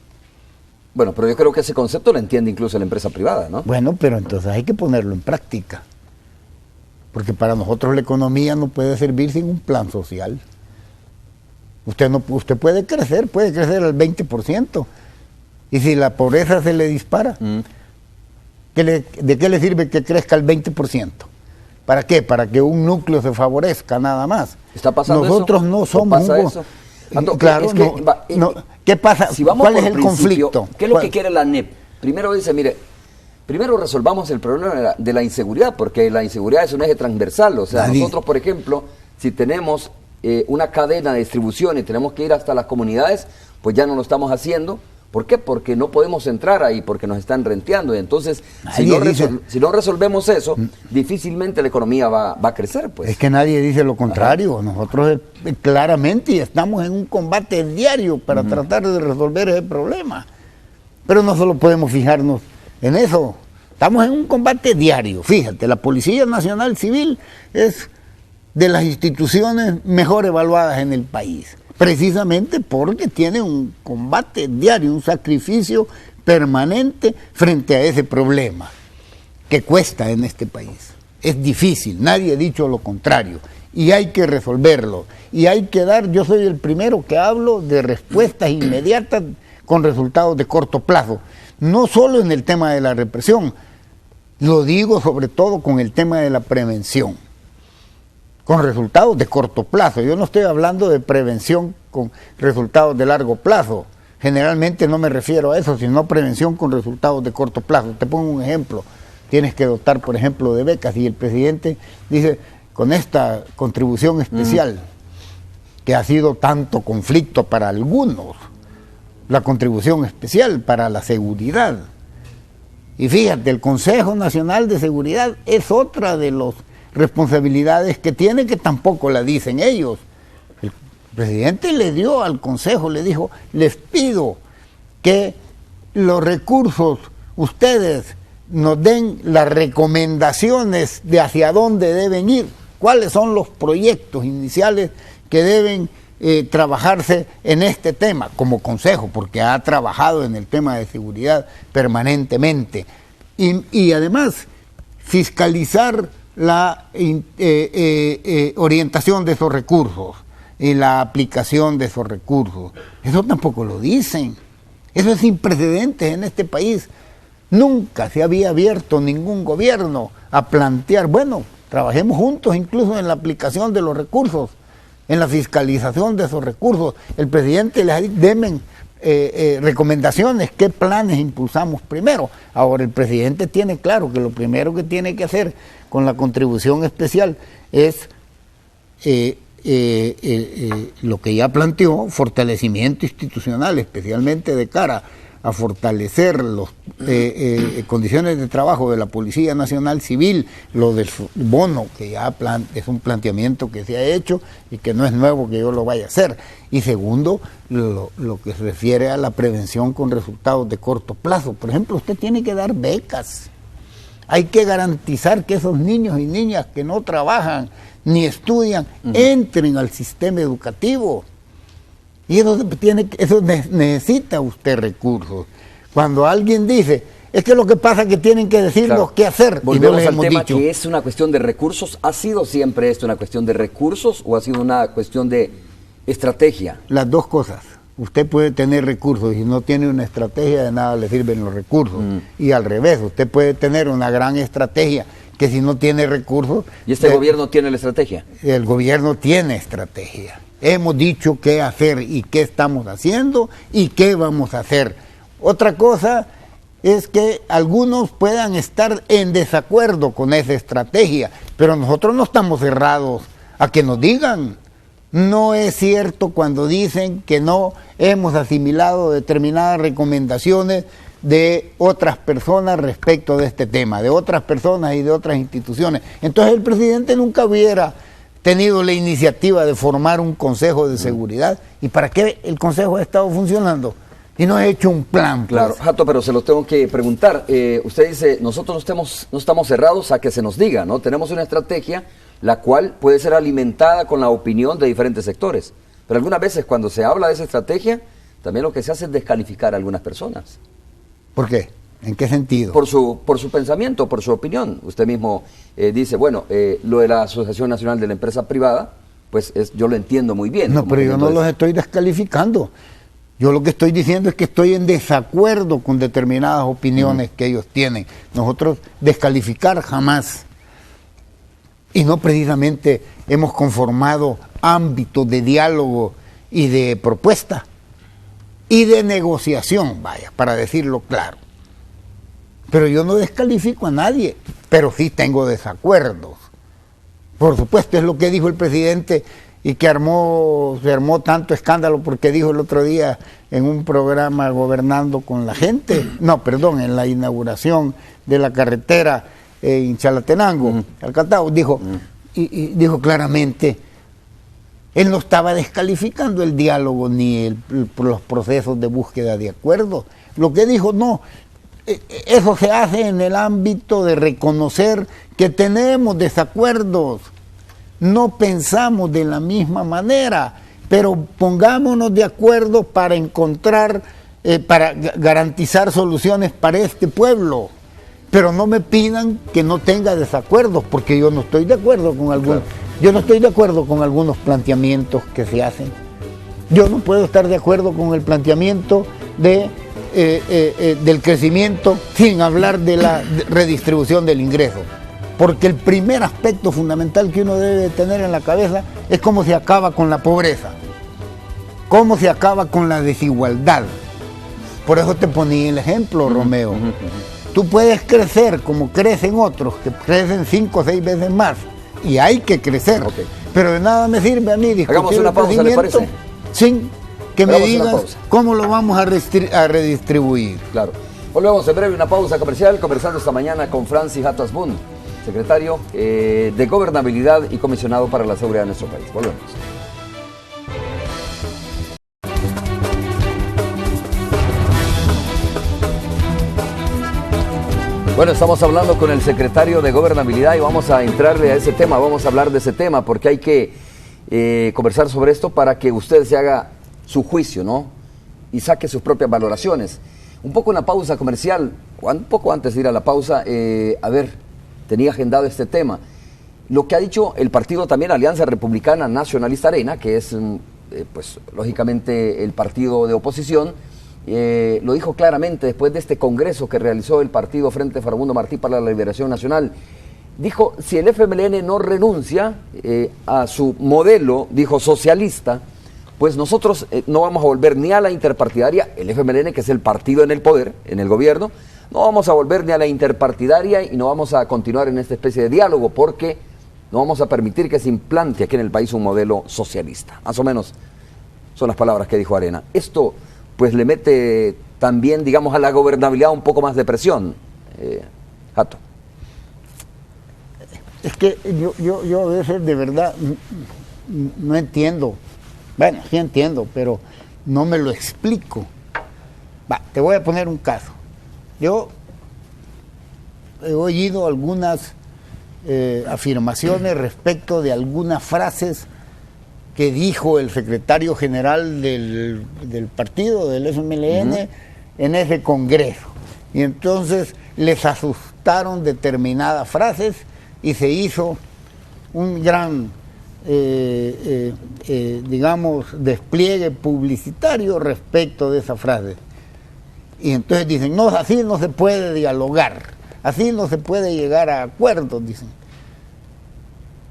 Bueno, pero yo creo que ese concepto lo entiende incluso la empresa privada, ¿no? Bueno, pero entonces hay que ponerlo en práctica. Porque para nosotros la economía no puede servir sin un plan social. Usted puede crecer al 20%. Y si la pobreza se le dispara... ¿De qué le sirve que crezca el 20%? ¿Para qué? Para que un núcleo se favorezca, nada más. ¿Está pasando Nosotros eso? no somos... ¿Pasa eso? Claro, es que, ¿qué pasa? Si vamos ¿Cuál por es el principio, conflicto? ¿Qué es lo que quiere la ANEP? Primero dice, mire, primero resolvamos el problema de la inseguridad, porque la inseguridad es un eje transversal. O sea, nosotros, por ejemplo, si tenemos una cadena de distribución y tenemos que ir hasta las comunidades, pues ya no lo estamos haciendo. ¿Por qué? Porque no podemos entrar ahí, porque nos están renteando. Y entonces, si no resolvemos eso, difícilmente la economía va a crecer. Pues. Es que nadie dice lo contrario. Nosotros claramente estamos en un combate diario para tratar de resolver ese problema. Pero no solo podemos fijarnos en eso. Estamos en un combate diario. Fíjate, la Policía Nacional Civil es de las instituciones mejor evaluadas en el país. Precisamente porque tiene un combate diario, un sacrificio permanente frente a ese problema que cuesta en este país. Es difícil, nadie ha dicho lo contrario, y hay que resolverlo. Y hay que dar, yo soy el primero que hablo de respuestas inmediatas con resultados de corto plazo. No solo en el tema de la represión, lo digo sobre todo con el tema de la prevención. Con resultados de corto plazo. Yo no estoy hablando de prevención con resultados de largo plazo. Generalmente no me refiero a eso, sino prevención con resultados de corto plazo. Te pongo un ejemplo. Tienes que dotar, por ejemplo, de becas y el presidente dice, con esta contribución especial, que ha sido tanto conflicto para algunos, la contribución especial para la seguridad. Y fíjate, el Consejo Nacional de Seguridad es otra de las responsabilidades que tiene, que tampoco la dicen ellos. El presidente le dio al Consejo, le dijo, les pido que los recursos, ustedes nos den las recomendaciones de hacia dónde deben ir, cuáles son los proyectos iniciales que deben trabajarse en este tema, como Consejo, porque ha trabajado en el tema de seguridad permanentemente. Y además, fiscalizar la orientación de esos recursos y la aplicación de esos recursos. Eso tampoco lo dicen. Eso es sin precedentes en este país. Nunca se había abierto ningún gobierno a plantear, bueno, trabajemos juntos incluso en la aplicación de los recursos, en la fiscalización de esos recursos. El presidente les ha dicho, denme recomendaciones, qué planes impulsamos primero. Ahora el presidente tiene claro que lo primero que tiene que hacer con la contribución especial es lo que ya planteó, fortalecimiento institucional, especialmente de cara a fortalecer las condiciones de trabajo de la Policía Nacional Civil, lo del bono, que ya es un planteamiento que se ha hecho y que no es nuevo que yo lo vaya a hacer. Y segundo, lo que se refiere a la prevención con resultados de corto plazo. Por ejemplo, usted tiene que dar becas. Hay que garantizar que esos niños y niñas que no trabajan ni estudian entren al sistema educativo. Y eso necesita usted recursos. Cuando alguien dice, es que lo que pasa es que tienen que decirnos qué hacer. Volvemos al tema que es una cuestión de recursos. ¿Ha sido siempre esto una cuestión de recursos o ha sido una cuestión de estrategia? Las dos cosas. Usted puede tener recursos y si no tiene una estrategia, de nada le sirven los recursos. Y al revés, usted puede tener una gran estrategia que si no tiene recursos... ¿Y este gobierno tiene la estrategia? El gobierno tiene estrategia. Hemos dicho qué hacer y qué estamos haciendo y qué vamos a hacer. Otra cosa es que algunos puedan estar en desacuerdo con esa estrategia, pero nosotros no estamos cerrados a que nos digan. No es cierto cuando dicen que no hemos asimilado determinadas recomendaciones de otras personas respecto de este tema, de otras personas y de otras instituciones. Entonces el presidente nunca hubiera tenido la iniciativa de formar un consejo de seguridad. ¿Y para qué el consejo ha estado funcionando? Y no ha hecho un plan. Claro, Jato, pero se lo tengo que preguntar. Usted dice, nosotros no estamos cerrados a que se nos diga, ¿no? Tenemos una estrategia la cual puede ser alimentada con la opinión de diferentes sectores. Pero algunas veces cuando se habla de esa estrategia, también lo que se hace es descalificar a algunas personas. ¿Por qué? ¿En qué sentido? Por su pensamiento, por su opinión. Usted mismo dice, bueno, lo de la Asociación Nacional de la Empresa Privada, pues yo lo entiendo muy bien. No, pero yo no los estoy descalificando. Yo lo que estoy diciendo es que estoy en desacuerdo con determinadas opiniones que ellos tienen. Nosotros descalificar jamás. Y no precisamente hemos conformado ámbitos de diálogo y de propuesta y de negociación, vaya, para decirlo claro. Pero yo no descalifico a nadie, pero sí tengo desacuerdos. Por supuesto, es lo que dijo el presidente y que se armó tanto escándalo porque dijo el otro día en un programa Gobernando con la Gente, en la inauguración de la carretera en Chalatenango, Alcatao, dijo claramente, él no estaba descalificando el diálogo ni los procesos de búsqueda de acuerdo. Lo que dijo, eso se hace en el ámbito de reconocer que tenemos desacuerdos, no pensamos de la misma manera, pero pongámonos de acuerdo para encontrar, para garantizar soluciones para este pueblo. Pero no me pidan que no tenga desacuerdos, porque yo no estoy de acuerdo con algunos. Yo no estoy de acuerdo con algunos planteamientos que se hacen. Yo no puedo estar de acuerdo con el planteamiento del crecimiento sin hablar de la redistribución del ingreso. Porque el primer aspecto fundamental que uno debe tener en la cabeza es cómo se acaba con la pobreza, cómo se acaba con la desigualdad. Por eso te ponía el ejemplo, Romeo. Tú puedes crecer como crecen otros, que crecen 5 o 6 veces más, y hay que crecer. Pero de nada me sirve a mí discutir una pausa, ¿le parece? Sin que me digas cómo lo vamos a redistribuir. Claro. Volvemos en breve, una pausa comercial, conversando esta mañana con Francis Jato Asbun, secretario de Gobernabilidad y comisionado para la seguridad de nuestro país. Volvemos. Bueno, estamos hablando con el secretario de Gobernabilidad y vamos a entrarle a ese tema, vamos a hablar de ese tema porque hay que conversar sobre esto para que usted se haga su juicio, ¿no? Y saque sus propias valoraciones. Un poco una pausa comercial, un poco antes de ir a la pausa, tenía agendado este tema. Lo que ha dicho el partido también, Alianza Republicana Nacionalista Arena, que es, pues, lógicamente el partido de oposición, lo dijo claramente después de este congreso que realizó el partido Frente Farabundo Martí para la Liberación Nacional. Dijo, si el FMLN no renuncia a su modelo, dijo, socialista, pues nosotros no vamos a volver ni a la interpartidaria, el FMLN, que es el partido en el poder, en el gobierno, no vamos a volver ni a la interpartidaria y no vamos a continuar en esta especie de diálogo porque no vamos a permitir que se implante aquí en el país un modelo socialista. Más o menos son las palabras que dijo Arena. Esto pues le mete también, digamos, a la gobernabilidad un poco más de presión. Hato. Es que yo a veces de verdad no entiendo. Bueno, sí entiendo, pero no me lo explico. Te voy a poner un caso. Yo he oído algunas afirmaciones respecto de algunas frases que dijo el secretario general del partido, del FMLN, en ese congreso. Y entonces les asustaron determinadas frases y se hizo un gran, digamos, despliegue publicitario respecto de esa frase. Y entonces dicen, no, así no se puede dialogar, así no se puede llegar a acuerdos, dicen.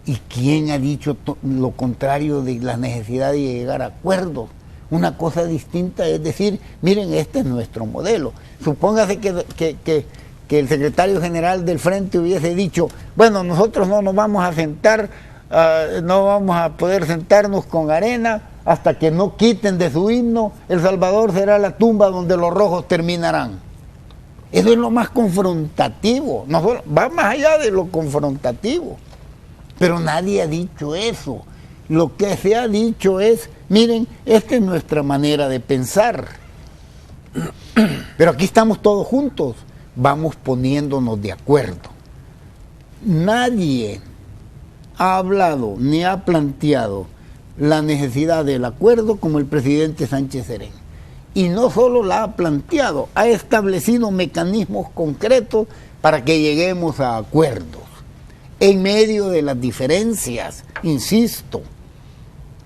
¿Y quién ha dicho lo contrario de la necesidad de llegar a acuerdos? Una cosa distinta es decir, miren, este es nuestro modelo. Supóngase que el secretario general del Frente hubiese dicho, bueno, nosotros no nos vamos a sentar, no vamos a poder sentarnos con Arena hasta que no quiten de su himno, El Salvador será la tumba donde los rojos terminarán. Eso es lo más confrontativo, va más allá de lo confrontativo. Pero nadie ha dicho eso. Lo que se ha dicho es, miren, esta es nuestra manera de pensar. Pero aquí estamos todos juntos, vamos poniéndonos de acuerdo. Nadie ha hablado ni ha planteado la necesidad del acuerdo como el presidente Sánchez Serén. Y no solo la ha planteado, ha establecido mecanismos concretos para que lleguemos a acuerdos. En medio de las diferencias, insisto,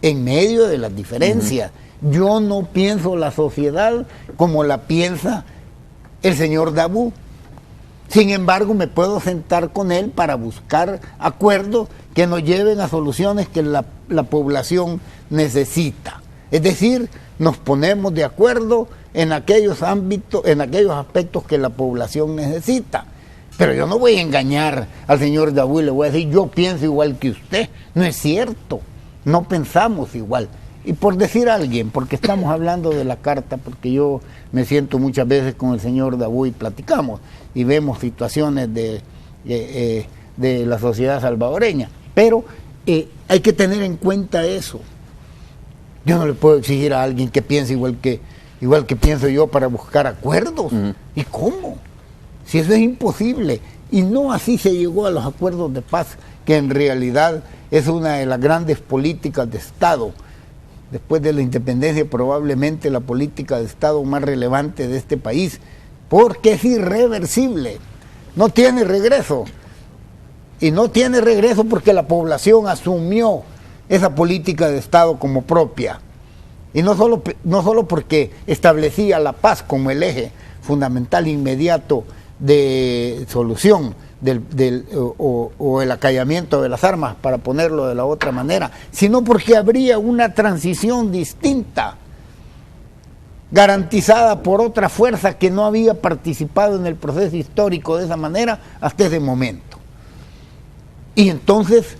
en medio de las diferencias. Yo no pienso la sociedad como la piensa el señor Dabú. Sin embargo, me puedo sentar con él para buscar acuerdos que nos lleven a soluciones que la población necesita. Es decir, nos ponemos de acuerdo en aquellos ámbitos, en aquellos aspectos que la población necesita. Pero yo no voy a engañar al señor Dabú y le voy a decir, yo pienso igual que usted. No es cierto, no pensamos igual. Y por decir a alguien, porque estamos hablando de la carta, porque yo me siento muchas veces con el señor Dabú y platicamos, y vemos situaciones de la sociedad salvadoreña. Pero hay que tener en cuenta eso. Yo no le puedo exigir a alguien que piense igual que pienso yo para buscar acuerdos. ¿Y cómo? Si eso es imposible. Y no así se llegó a los acuerdos de paz, que en realidad es una de las grandes políticas de Estado. Después de la independencia, probablemente la política de Estado más relevante de este país, porque es irreversible, no tiene regreso. Y no tiene regreso porque la población asumió esa política de Estado como propia. Y no solo porque establecía la paz como el eje fundamental inmediato de solución o el acallamiento de las armas, para ponerlo de la otra manera, sino porque habría una transición distinta, garantizada por otra fuerza que no había participado en el proceso histórico de esa manera hasta ese momento. Y entonces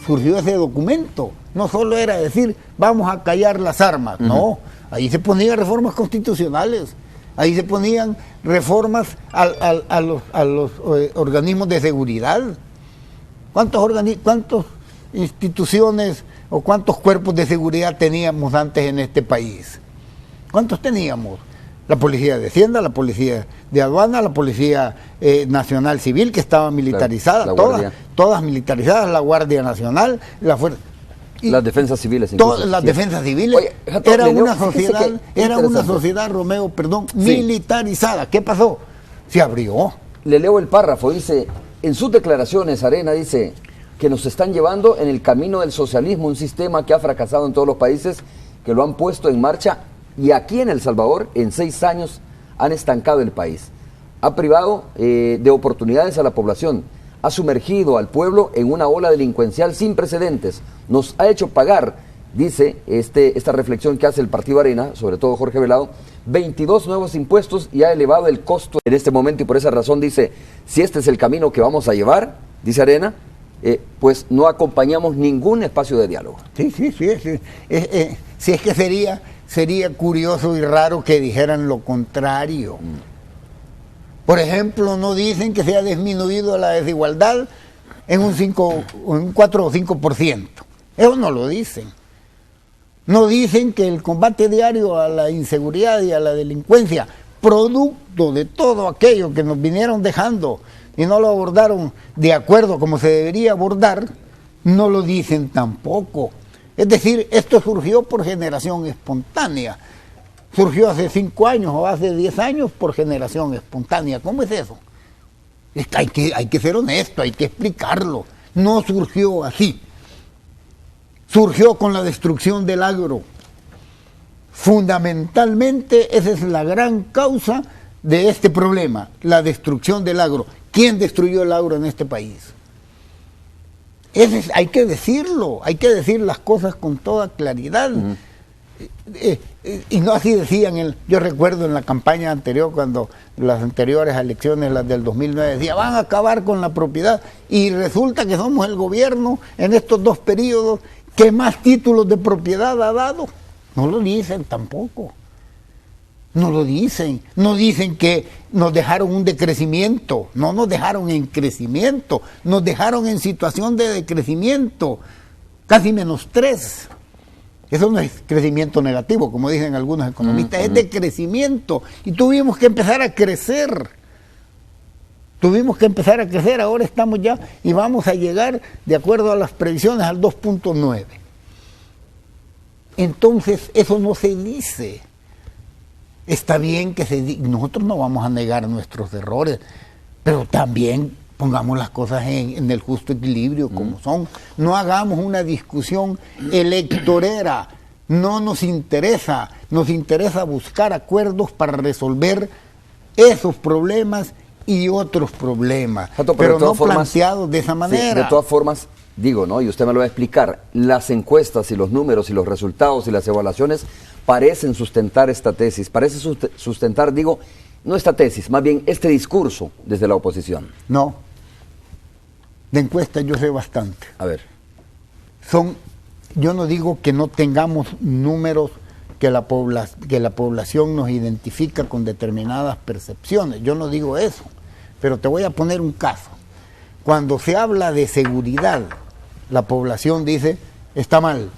surgió ese documento. No solo era decir, vamos a callar las armas, no, ahí se ponían reformas constitucionales, ahí se ponían reformas a los organismos de seguridad. ¿Cuántas instituciones o cuántos cuerpos de seguridad teníamos antes en este país? ¿Cuántos teníamos? La Policía de Hacienda, la Policía de Aduana, la Policía Nacional Civil, que estaba militarizada, todas militarizadas, la Guardia Nacional, la Fuerza... Las defensas civiles. Todas las defensas civiles. Oye, Jato, era una sociedad, Romeo, militarizada. ¿Qué pasó? Se abrió. Le leo el párrafo, dice, en sus declaraciones, Arena dice que nos están llevando en el camino del socialismo, un sistema que ha fracasado en todos los países que lo han puesto en marcha, y aquí en El Salvador, en 6 años, han estancado el país. Ha privado de oportunidades a la población, ha sumergido al pueblo en una ola delincuencial sin precedentes, nos ha hecho pagar, dice esta reflexión que hace el Partido Arena, sobre todo Jorge Velado, 22 nuevos impuestos y ha elevado el costo en este momento, y por esa razón dice, si este es el camino que vamos a llevar, dice Arena, pues no acompañamos ningún espacio de diálogo. Sí, si es que sería curioso y raro que dijeran lo contrario. Por ejemplo, no dicen que se ha disminuido la desigualdad en un 4 o 5%. Eso no lo dicen. No dicen que el combate diario a la inseguridad y a la delincuencia, producto de todo aquello que nos vinieron dejando y no lo abordaron de acuerdo como se debería abordar, no lo dicen tampoco. Es decir, esto surgió por generación espontánea. Surgió hace 5 años o hace 10 años por generación espontánea. ¿Cómo es eso? Hay que ser honesto, hay que explicarlo. No surgió así. Surgió con la destrucción del agro. Fundamentalmente esa es la gran causa de este problema, la destrucción del agro. ¿Quién destruyó el agro en este país? Hay que decirlo, hay que decir las cosas con toda claridad. Y no así decían, yo recuerdo en la campaña anterior, cuando las anteriores elecciones, las del 2009, decían, van a acabar con la propiedad, y resulta que somos el gobierno en estos 2 periodos que más títulos de propiedad ha dado. No lo dicen tampoco. No lo dicen. No dicen que nos dejaron un decrecimiento. No nos dejaron en crecimiento. Nos dejaron en situación de decrecimiento. Casi -3. Eso no es crecimiento negativo, como dicen algunos economistas. Es decrecimiento. Y tuvimos que empezar a crecer. Ahora estamos ya y vamos a llegar, de acuerdo a las previsiones, al 2.9. Entonces, eso no se dice. Está bien que nosotros no vamos a negar nuestros errores, pero también pongamos las cosas en el justo equilibrio como son. No hagamos una discusión electorera. No nos interesa buscar acuerdos para resolver esos problemas y otros problemas, pero no planteados de esa manera. Sí, de todas formas, digo, ¿no? Y usted me lo va a explicar, las encuestas y los números y los resultados y las evaluaciones parecen sustentar esta tesis, parece sustentar, digo, no esta tesis, más bien este discurso desde la oposición. No, de encuestas yo sé bastante. A ver. Yo no digo que no tengamos números que la población nos identifica con determinadas percepciones, yo no digo eso, pero te voy a poner un caso. Cuando se habla de seguridad, la población dice, está mal,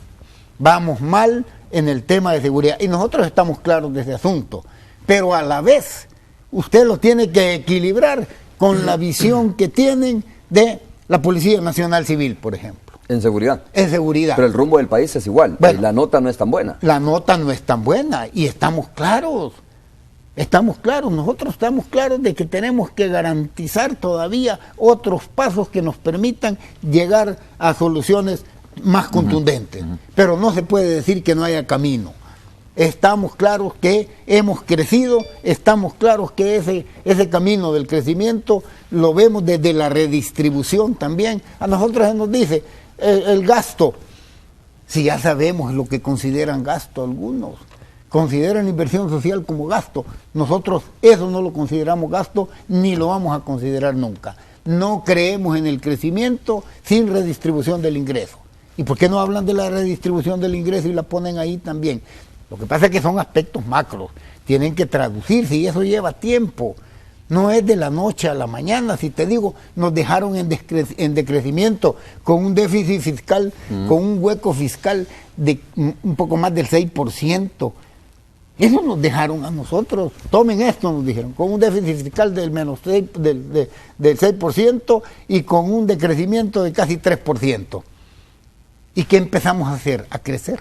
vamos mal en el tema de seguridad, y nosotros estamos claros de ese asunto, pero a la vez usted lo tiene que equilibrar con la visión que tienen de la Policía Nacional Civil, por ejemplo. En seguridad. En seguridad. Pero el rumbo del país es igual, bueno, la nota no es tan buena. La nota no es tan buena, y estamos claros, nosotros estamos claros de que tenemos que garantizar todavía otros pasos que nos permitan llegar a soluciones más contundentes, pero no se puede decir que no haya camino. Estamos claros que hemos crecido, estamos claros que ese camino del crecimiento lo vemos desde la redistribución también. A nosotros se nos dice el gasto, si ya sabemos lo que consideran gasto algunos, consideran inversión social como gasto. Nosotros eso no lo consideramos gasto ni lo vamos a considerar nunca. No creemos en el crecimiento sin redistribución del ingreso. ¿Y por qué no hablan de la redistribución del ingreso y la ponen ahí también? Lo que pasa es que son aspectos macros, tienen que traducirse y eso lleva tiempo. No es de la noche a la mañana. Si te digo, nos dejaron en decrecimiento con un déficit fiscal, con un hueco fiscal de un poco más del 6%. Eso nos dejaron a nosotros. Tomen esto, nos dijeron, con un déficit fiscal del del 6% y con un decrecimiento de casi 3%. ¿Y qué empezamos a hacer? A crecer.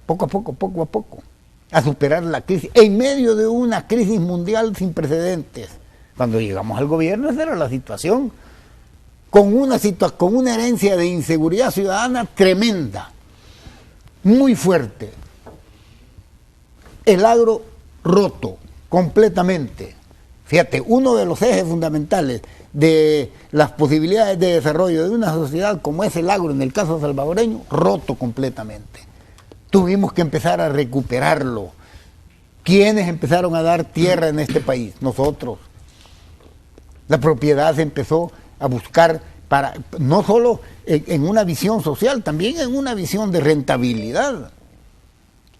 Poco a poco, a superar la crisis, en medio de una crisis mundial sin precedentes. Cuando llegamos al gobierno, esa era la situación, con una herencia de inseguridad ciudadana tremenda, muy fuerte. El agro roto completamente. Fíjate, uno de los ejes fundamentales de las posibilidades de desarrollo de una sociedad como es el agro, en el caso salvadoreño, roto completamente. Tuvimos que empezar a recuperarlo. ¿Quiénes empezaron a dar tierra en este país? Nosotros. La propiedad se empezó a buscar no solo en una visión social, también en una visión de rentabilidad.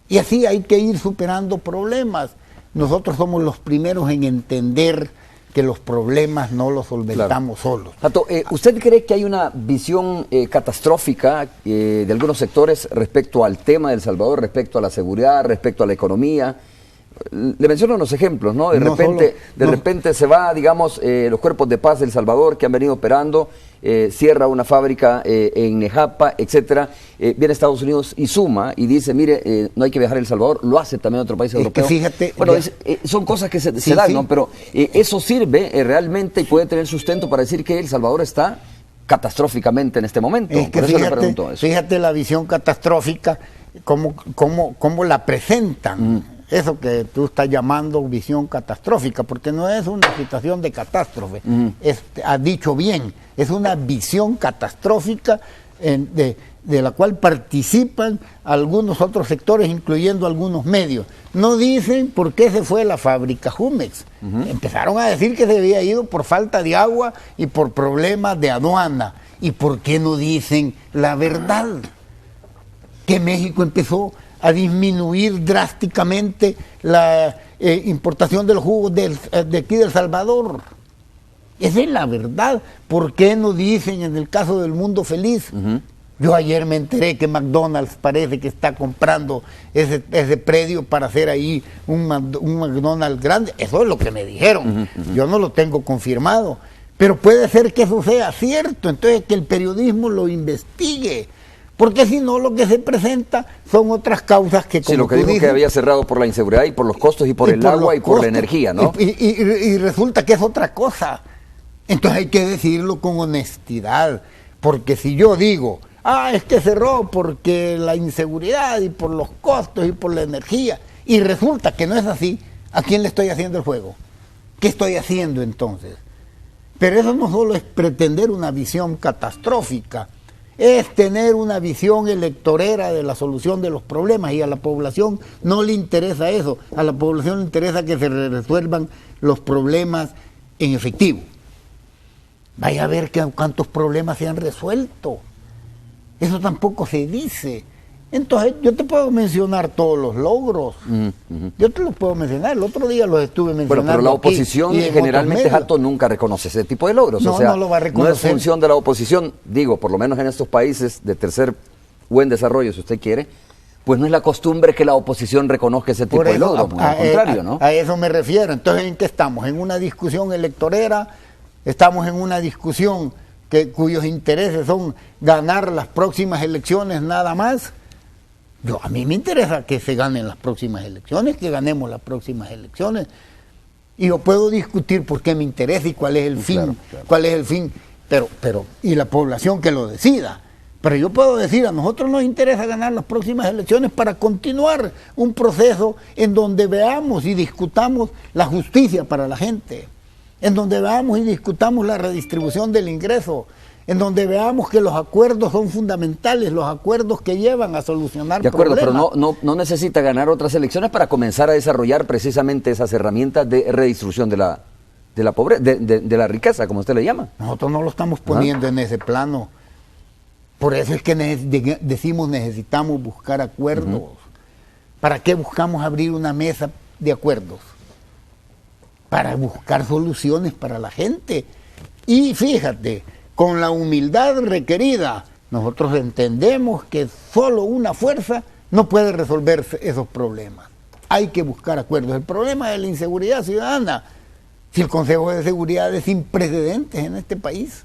Y así hay que ir superando problemas. Nosotros somos los primeros en entender que los problemas no los solventamos solos. Tato, ¿usted cree que hay una visión catastrófica de algunos sectores respecto al tema de El Salvador, respecto a la seguridad, respecto a la economía? Le menciono unos ejemplos, ¿no? De repente se va, digamos, los cuerpos de paz de El Salvador que han venido operando, cierra una fábrica en Nejapa, etcétera, viene a Estados Unidos y suma y dice, mire, no hay que viajar a El Salvador, lo hace también otro país europeo. Fíjate, bueno, son cosas que se dan, ¿no? Pero eso sirve realmente y puede tener sustento para decir que El Salvador está catastróficamente en este momento. Es que por eso le pregunto eso. Fíjate la visión catastrófica, cómo la presentan. Eso que tú estás llamando visión catastrófica, porque no es una situación de catástrofe, has dicho bien, es una visión catastrófica de la cual participan algunos otros sectores, incluyendo algunos medios. No dicen por qué se fue la fábrica Jumex. Empezaron a decir que se había ido por falta de agua y por problemas de aduana. ¿Y por qué no dicen la verdad? Que México empezó a disminuir drásticamente la importación de los jugos de aquí de El Salvador. Esa es la verdad. ¿Por qué no dicen en el caso del Mundo Feliz? Yo ayer me enteré que McDonald's parece que está comprando ese predio para hacer ahí un McDonald's grande. Eso es lo que me dijeron. Yo no lo tengo confirmado. Pero puede ser que eso sea cierto. Entonces que el periodismo lo investigue. Porque si no, lo que se presenta son otras causas que, como sí, lo que dijo dices, que había cerrado por la inseguridad y por los costos y por el agua y por la energía, ¿no? Y resulta que es otra cosa. Entonces hay que decirlo con honestidad. Porque si yo digo, es que cerró porque la inseguridad y por los costos y por la energía, y resulta que no es así, ¿a quién le estoy haciendo el juego? ¿Qué estoy haciendo entonces? Pero eso no solo es pretender una visión catastrófica, es tener una visión electorera de la solución de los problemas, y a la población no le interesa eso. A la población le interesa que se resuelvan los problemas en efectivo. Vaya a ver cuántos problemas se han resuelto. Eso tampoco se dice. Entonces yo te puedo mencionar todos los logros. Yo te los puedo mencionar. El otro día los estuve mencionando. Bueno, pero la oposición generalmente, Jato, nunca reconoce ese tipo de logros. No, o sea, no lo va a reconocer. No es función de la oposición, digo, por lo menos en estos países de tercer buen desarrollo, si usted quiere, pues no es la costumbre que la oposición reconozca ese tipo de logros. Al contrario, ¿no? A eso me refiero. Entonces, ¿en qué estamos? ¿En una discusión electorera? ¿Estamos en una discusión cuyos intereses son ganar las próximas elecciones nada más? A mí me interesa que se ganen las próximas elecciones, que ganemos las próximas elecciones. Y yo puedo discutir por qué me interesa y cuál es el fin, cuál es el fin, pero y la población que lo decida. Pero yo puedo decir, a nosotros nos interesa ganar las próximas elecciones para continuar un proceso en donde veamos y discutamos la justicia para la gente, en donde veamos y discutamos la redistribución del ingreso, en donde veamos que los acuerdos son fundamentales, los acuerdos que llevan a solucionar problemas. De acuerdo, pero no necesita ganar otras elecciones para comenzar a desarrollar precisamente esas herramientas de redistribución de la pobreza, de la riqueza, como usted le llama. Nosotros no lo estamos poniendo en ese plano. Por eso es que decimos necesitamos buscar acuerdos. ¿Para qué buscamos abrir una mesa de acuerdos? Para buscar soluciones para la gente. Y fíjate, con la humildad requerida, nosotros entendemos que solo una fuerza no puede resolver esos problemas. Hay que buscar acuerdos. El problema de la inseguridad ciudadana, si el Consejo de Seguridad es sin precedentes en este país,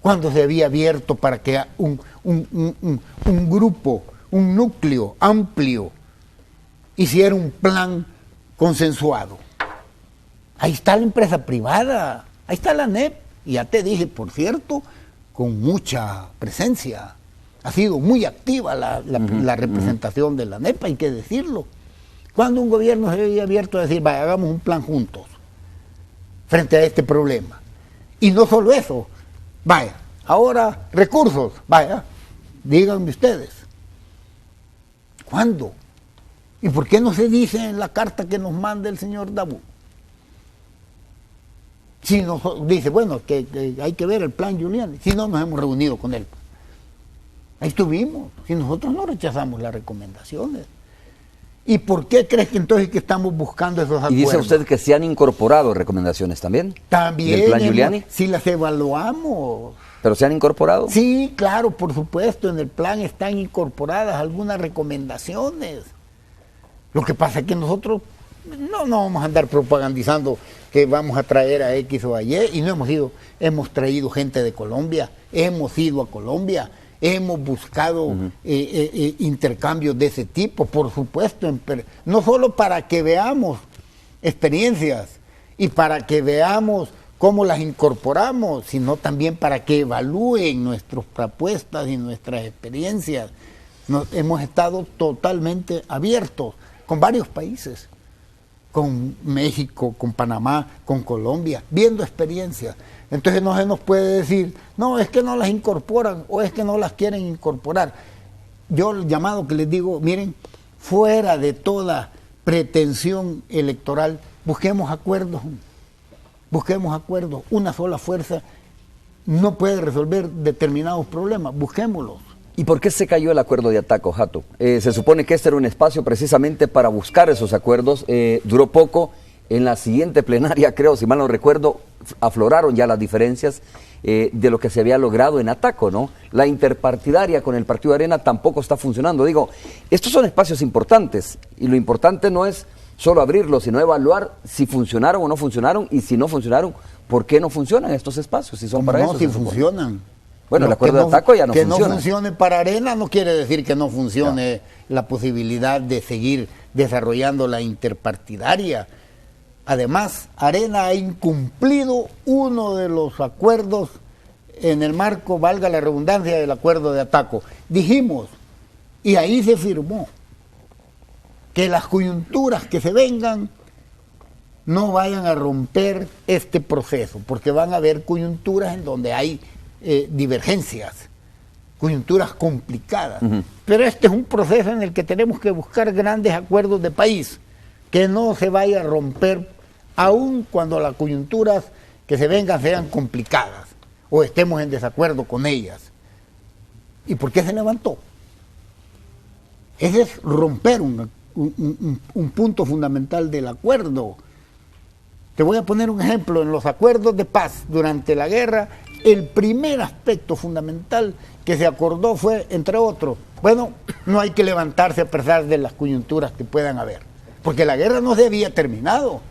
cuando se había abierto para que un grupo, un núcleo amplio, hiciera un plan consensuado. Ahí está la empresa privada, ahí está la ANEP. Y ya te dije, por cierto, con mucha presencia. Ha sido muy activa la representación de la ANEP, hay que decirlo. Cuando un gobierno se había abierto a decir, vaya, hagamos un plan juntos frente a este problema. Y no solo eso, vaya, ahora recursos, vaya, díganme ustedes. ¿Cuándo? ¿Y por qué no se dice en la carta que nos manda el señor Dabú? Si nos dice, bueno, que hay que ver el plan Giuliani, si no nos hemos reunido con él. Ahí estuvimos, y nosotros no rechazamos las recomendaciones. ¿Y por qué crees que entonces que estamos buscando esos acuerdos? ¿Y dice usted que se han incorporado recomendaciones también? También, ¿Del plan Giuliani? Si las evaluamos. ¿Pero se han incorporado? Sí, claro, por supuesto, en el plan están incorporadas algunas recomendaciones. Lo que pasa es que nosotros no vamos a andar propagandizando que vamos a traer a X o a Y, y no hemos ido, hemos traído gente de Colombia, hemos ido a Colombia, hemos buscado intercambios de ese tipo, por supuesto, no solo para que veamos experiencias y para que veamos cómo las incorporamos, sino también para que evalúen nuestras propuestas y nuestras experiencias. Hemos estado totalmente abiertos con varios países, con México, con Panamá, con Colombia, viendo experiencias. Entonces no se nos puede decir, no, es que no las incorporan o es que no las quieren incorporar. Yo el llamado que les digo, miren, fuera de toda pretensión electoral, busquemos acuerdos. Una sola fuerza no puede resolver determinados problemas, busquémoslos. ¿Y por qué se cayó el acuerdo de Ataco, Jato? Se supone que este era un espacio precisamente para buscar esos acuerdos, duró poco. En la siguiente plenaria, creo, si mal no recuerdo, afloraron ya las diferencias de lo que se había logrado en Ataco, ¿no? La interpartidaria con el Partido Arena tampoco está funcionando. Digo, estos son espacios importantes y lo importante no es solo abrirlos, sino evaluar si funcionaron o no funcionaron, y si no funcionaron, ¿por qué no funcionan estos espacios? Si son para eso. No, si funcionan. Bueno, el acuerdo de Ataco ya no funciona. Que no funcione para Arena no quiere decir que no funcione la posibilidad de seguir desarrollando la interpartidaria. Además, Arena ha incumplido uno de los acuerdos en el marco, valga la redundancia, del acuerdo de Ataco. Dijimos, y ahí se firmó, que las coyunturas que se vengan no vayan a romper este proceso, porque van a haber coyunturas en donde hay divergencias, coyunturas complicadas. Pero este es un proceso en el que tenemos que buscar grandes acuerdos de país, que no se vaya a romper, aun cuando las coyunturas que se vengan sean complicadas o estemos en desacuerdo con ellas. ¿Y por qué se levantó? Ese es romper un punto fundamental del acuerdo. Te voy a poner un ejemplo. En los acuerdos de paz durante la guerra, el primer aspecto fundamental que se acordó fue, entre otros, bueno, no hay que levantarse a pesar de las coyunturas que puedan haber, porque la guerra no se había terminado.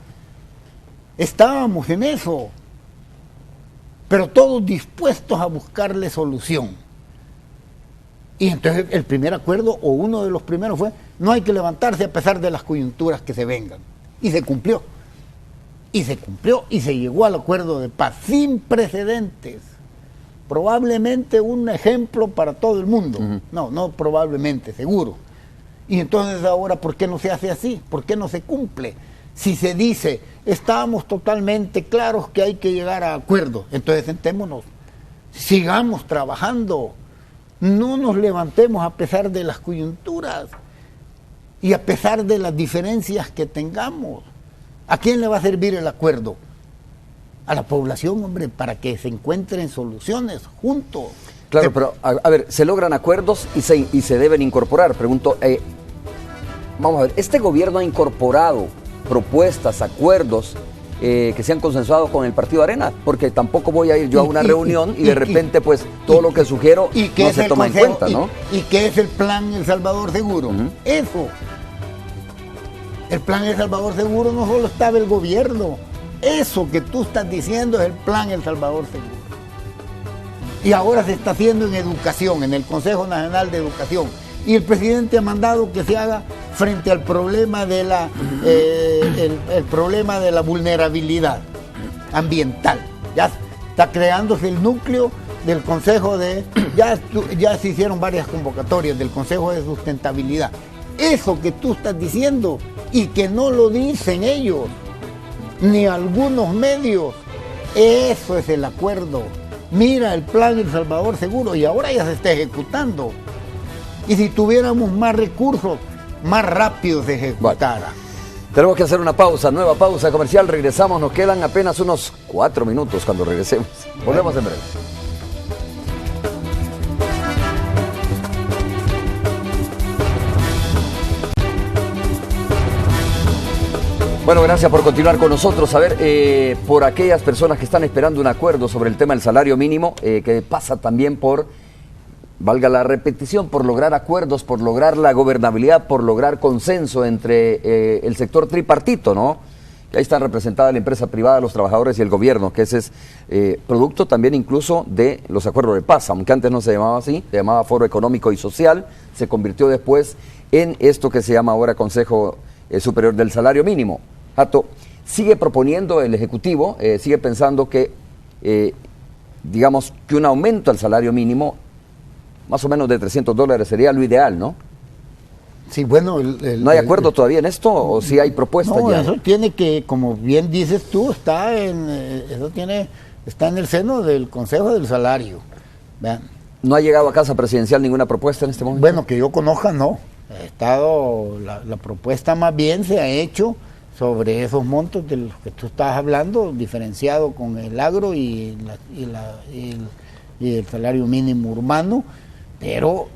Estábamos en eso, pero todos dispuestos a buscarle solución. Y entonces el primer acuerdo, o uno de los primeros, fue, no hay que levantarse a pesar de las coyunturas que se vengan. Y se cumplió. Y se cumplió y se llegó al acuerdo de paz sin precedentes. Probablemente un ejemplo para todo el mundo. No probablemente, seguro. Y entonces ahora, ¿por qué no se hace así? ¿Por qué no se cumple? Si se dice, estamos totalmente claros que hay que llegar a acuerdos, entonces sentémonos, sigamos trabajando, no nos levantemos a pesar de las coyunturas y a pesar de las diferencias que tengamos. ¿A quién le va a servir el acuerdo? A la población, hombre, para que se encuentren soluciones juntos. Claro, pero a ver, se logran acuerdos y se deben incorporar. Pregunto, vamos a ver, ¿este gobierno ha incorporado propuestas, acuerdos que se han consensuado con el Partido Arena? Porque tampoco voy a ir yo a una reunión y de repente pues todo lo que sugiero no se toma en cuenta, ¿no? ¿Y qué es el plan El Salvador Seguro? Eso. El plan El Salvador Seguro no solo estaba el gobierno. Eso que tú estás diciendo es el plan El Salvador Seguro. Y ahora se está haciendo en educación, en el Consejo Nacional de Educación. Y el presidente ha mandado que se haga frente al problema de el problema de la vulnerabilidad ambiental. Ya está creándose el núcleo del Consejo de... Ya se hicieron varias convocatorias del Consejo de Sustentabilidad. Eso que tú estás diciendo y que no lo dicen ellos, ni algunos medios, eso es el acuerdo. Mira el plan El Salvador Seguro y ahora ya se está ejecutando. Y si tuviéramos más recursos, más rápido se ejecutara. Tenemos que hacer una pausa, nueva pausa comercial. Regresamos, nos quedan apenas unos 4 minutos cuando regresemos. Volvemos en breve. Bueno, gracias por continuar con nosotros. A ver, por aquellas personas que están esperando un acuerdo sobre el tema del salario mínimo, que pasa también por, valga la repetición, por lograr acuerdos, por lograr la gobernabilidad, por lograr consenso entre el sector tripartito, ¿no? Y ahí está representada la empresa privada, los trabajadores y el gobierno, que ese es producto también incluso de los acuerdos de paz, aunque antes no se llamaba así, se llamaba Foro Económico y Social, se convirtió después en esto que se llama ahora Consejo Superior del Salario Mínimo. Hato, sigue proponiendo el Ejecutivo, sigue pensando que, digamos, que un aumento al salario mínimo, más o menos de $300 sería lo ideal, ¿no? Sí, bueno... ¿No hay acuerdo todavía en esto o sí hay propuestas ya? No, eso tiene que, como bien dices tú, está en el seno del Consejo del Salario. Vean. ¿No ha llegado a Casa Presidencial ninguna propuesta en este momento? Bueno, que yo conozca, no. La propuesta más bien se ha hecho sobre esos montos de los que tú estás hablando, diferenciado con el agro y el salario mínimo urbano, pero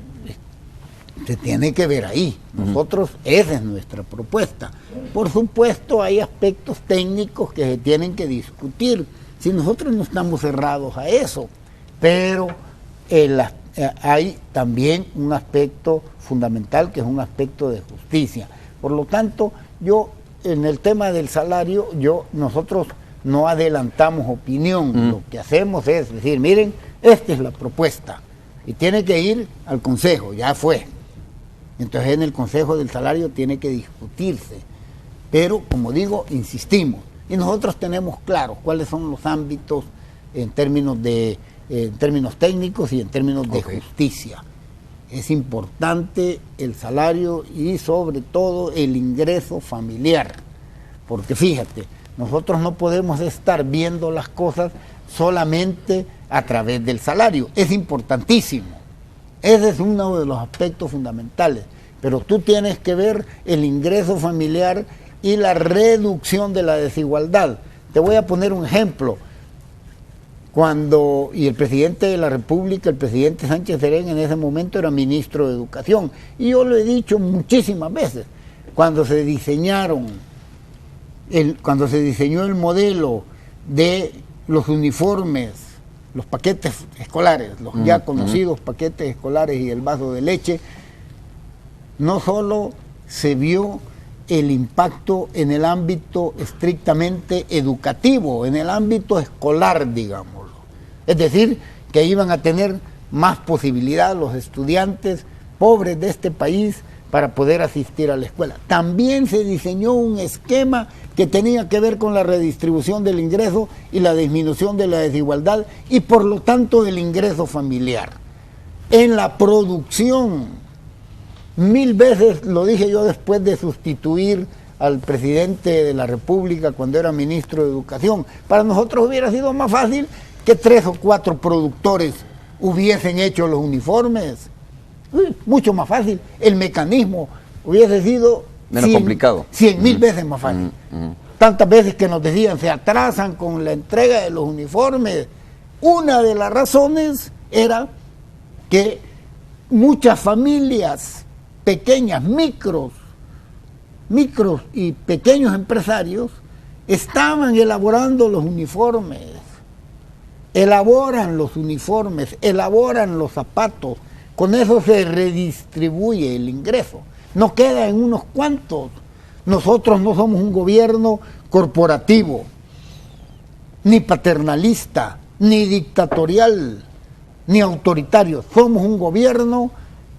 se tiene que ver ahí. Nosotros, esa es nuestra propuesta. Por supuesto, hay aspectos técnicos que se tienen que discutir. Si nosotros no estamos cerrados a eso, pero hay también un aspecto fundamental que es un aspecto de justicia. Por lo tanto, en el tema del salario, nosotros no adelantamos opinión. Lo que hacemos es decir, miren, esta es la propuesta y tiene que ir al Consejo, ya fue. Entonces en el Consejo del Salario tiene que discutirse. Pero, como digo, insistimos. Y nosotros tenemos claro cuáles son los ámbitos en términos técnicos y en términos de justicia. Es importante el salario y sobre todo el ingreso familiar. Porque fíjate, nosotros no podemos estar viendo las cosas solamente a través del salario. Es importantísimo. Ese es uno de los aspectos fundamentales. Pero tú tienes que ver el ingreso familiar y la reducción de la desigualdad. Te voy a poner un ejemplo. Y el presidente de la República, el presidente Sánchez Serén, en ese momento era ministro de Educación. Y yo lo he dicho muchísimas veces. Cuando se diseñó el modelo de los uniformes, los paquetes escolares, los ya conocidos paquetes escolares y el vaso de leche, no solo se vio el impacto en el ámbito estrictamente educativo, en el ámbito escolar, digámoslo. Es decir, que iban a tener más posibilidad los estudiantes pobres de este país para poder asistir a la escuela. También se diseñó un esquema que tenía que ver con la redistribución del ingreso y la disminución de la desigualdad y por lo tanto del ingreso familiar. En la producción, 1000 veces lo dije yo después de sustituir al presidente de la República cuando era ministro de Educación, para nosotros hubiera sido más fácil que 3 o 4 productores hubiesen hecho los uniformes. Mucho más fácil. El mecanismo hubiese sido menos complicado. 100,000 veces más fácil. Tantas veces que nos decían, se atrasan con la entrega de los uniformes. Una de las razones era que muchas familias pequeñas, micros y pequeños empresarios estaban elaborando los uniformes. Elaboran los uniformes, elaboran los zapatos. Con eso se redistribuye el ingreso. No queda en unos cuantos. Nosotros no somos un gobierno corporativo, ni paternalista, ni dictatorial, ni autoritario. Somos un gobierno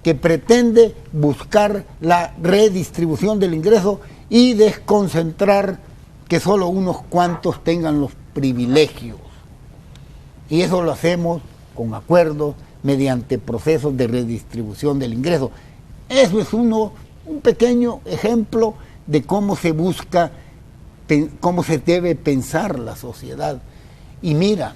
que pretende buscar la redistribución del ingreso y desconcentrar que solo unos cuantos tengan los privilegios. Y eso lo hacemos con acuerdos, mediante procesos de redistribución del ingreso. Eso es un pequeño ejemplo de cómo se busca, cómo se debe pensar la sociedad. Y mira,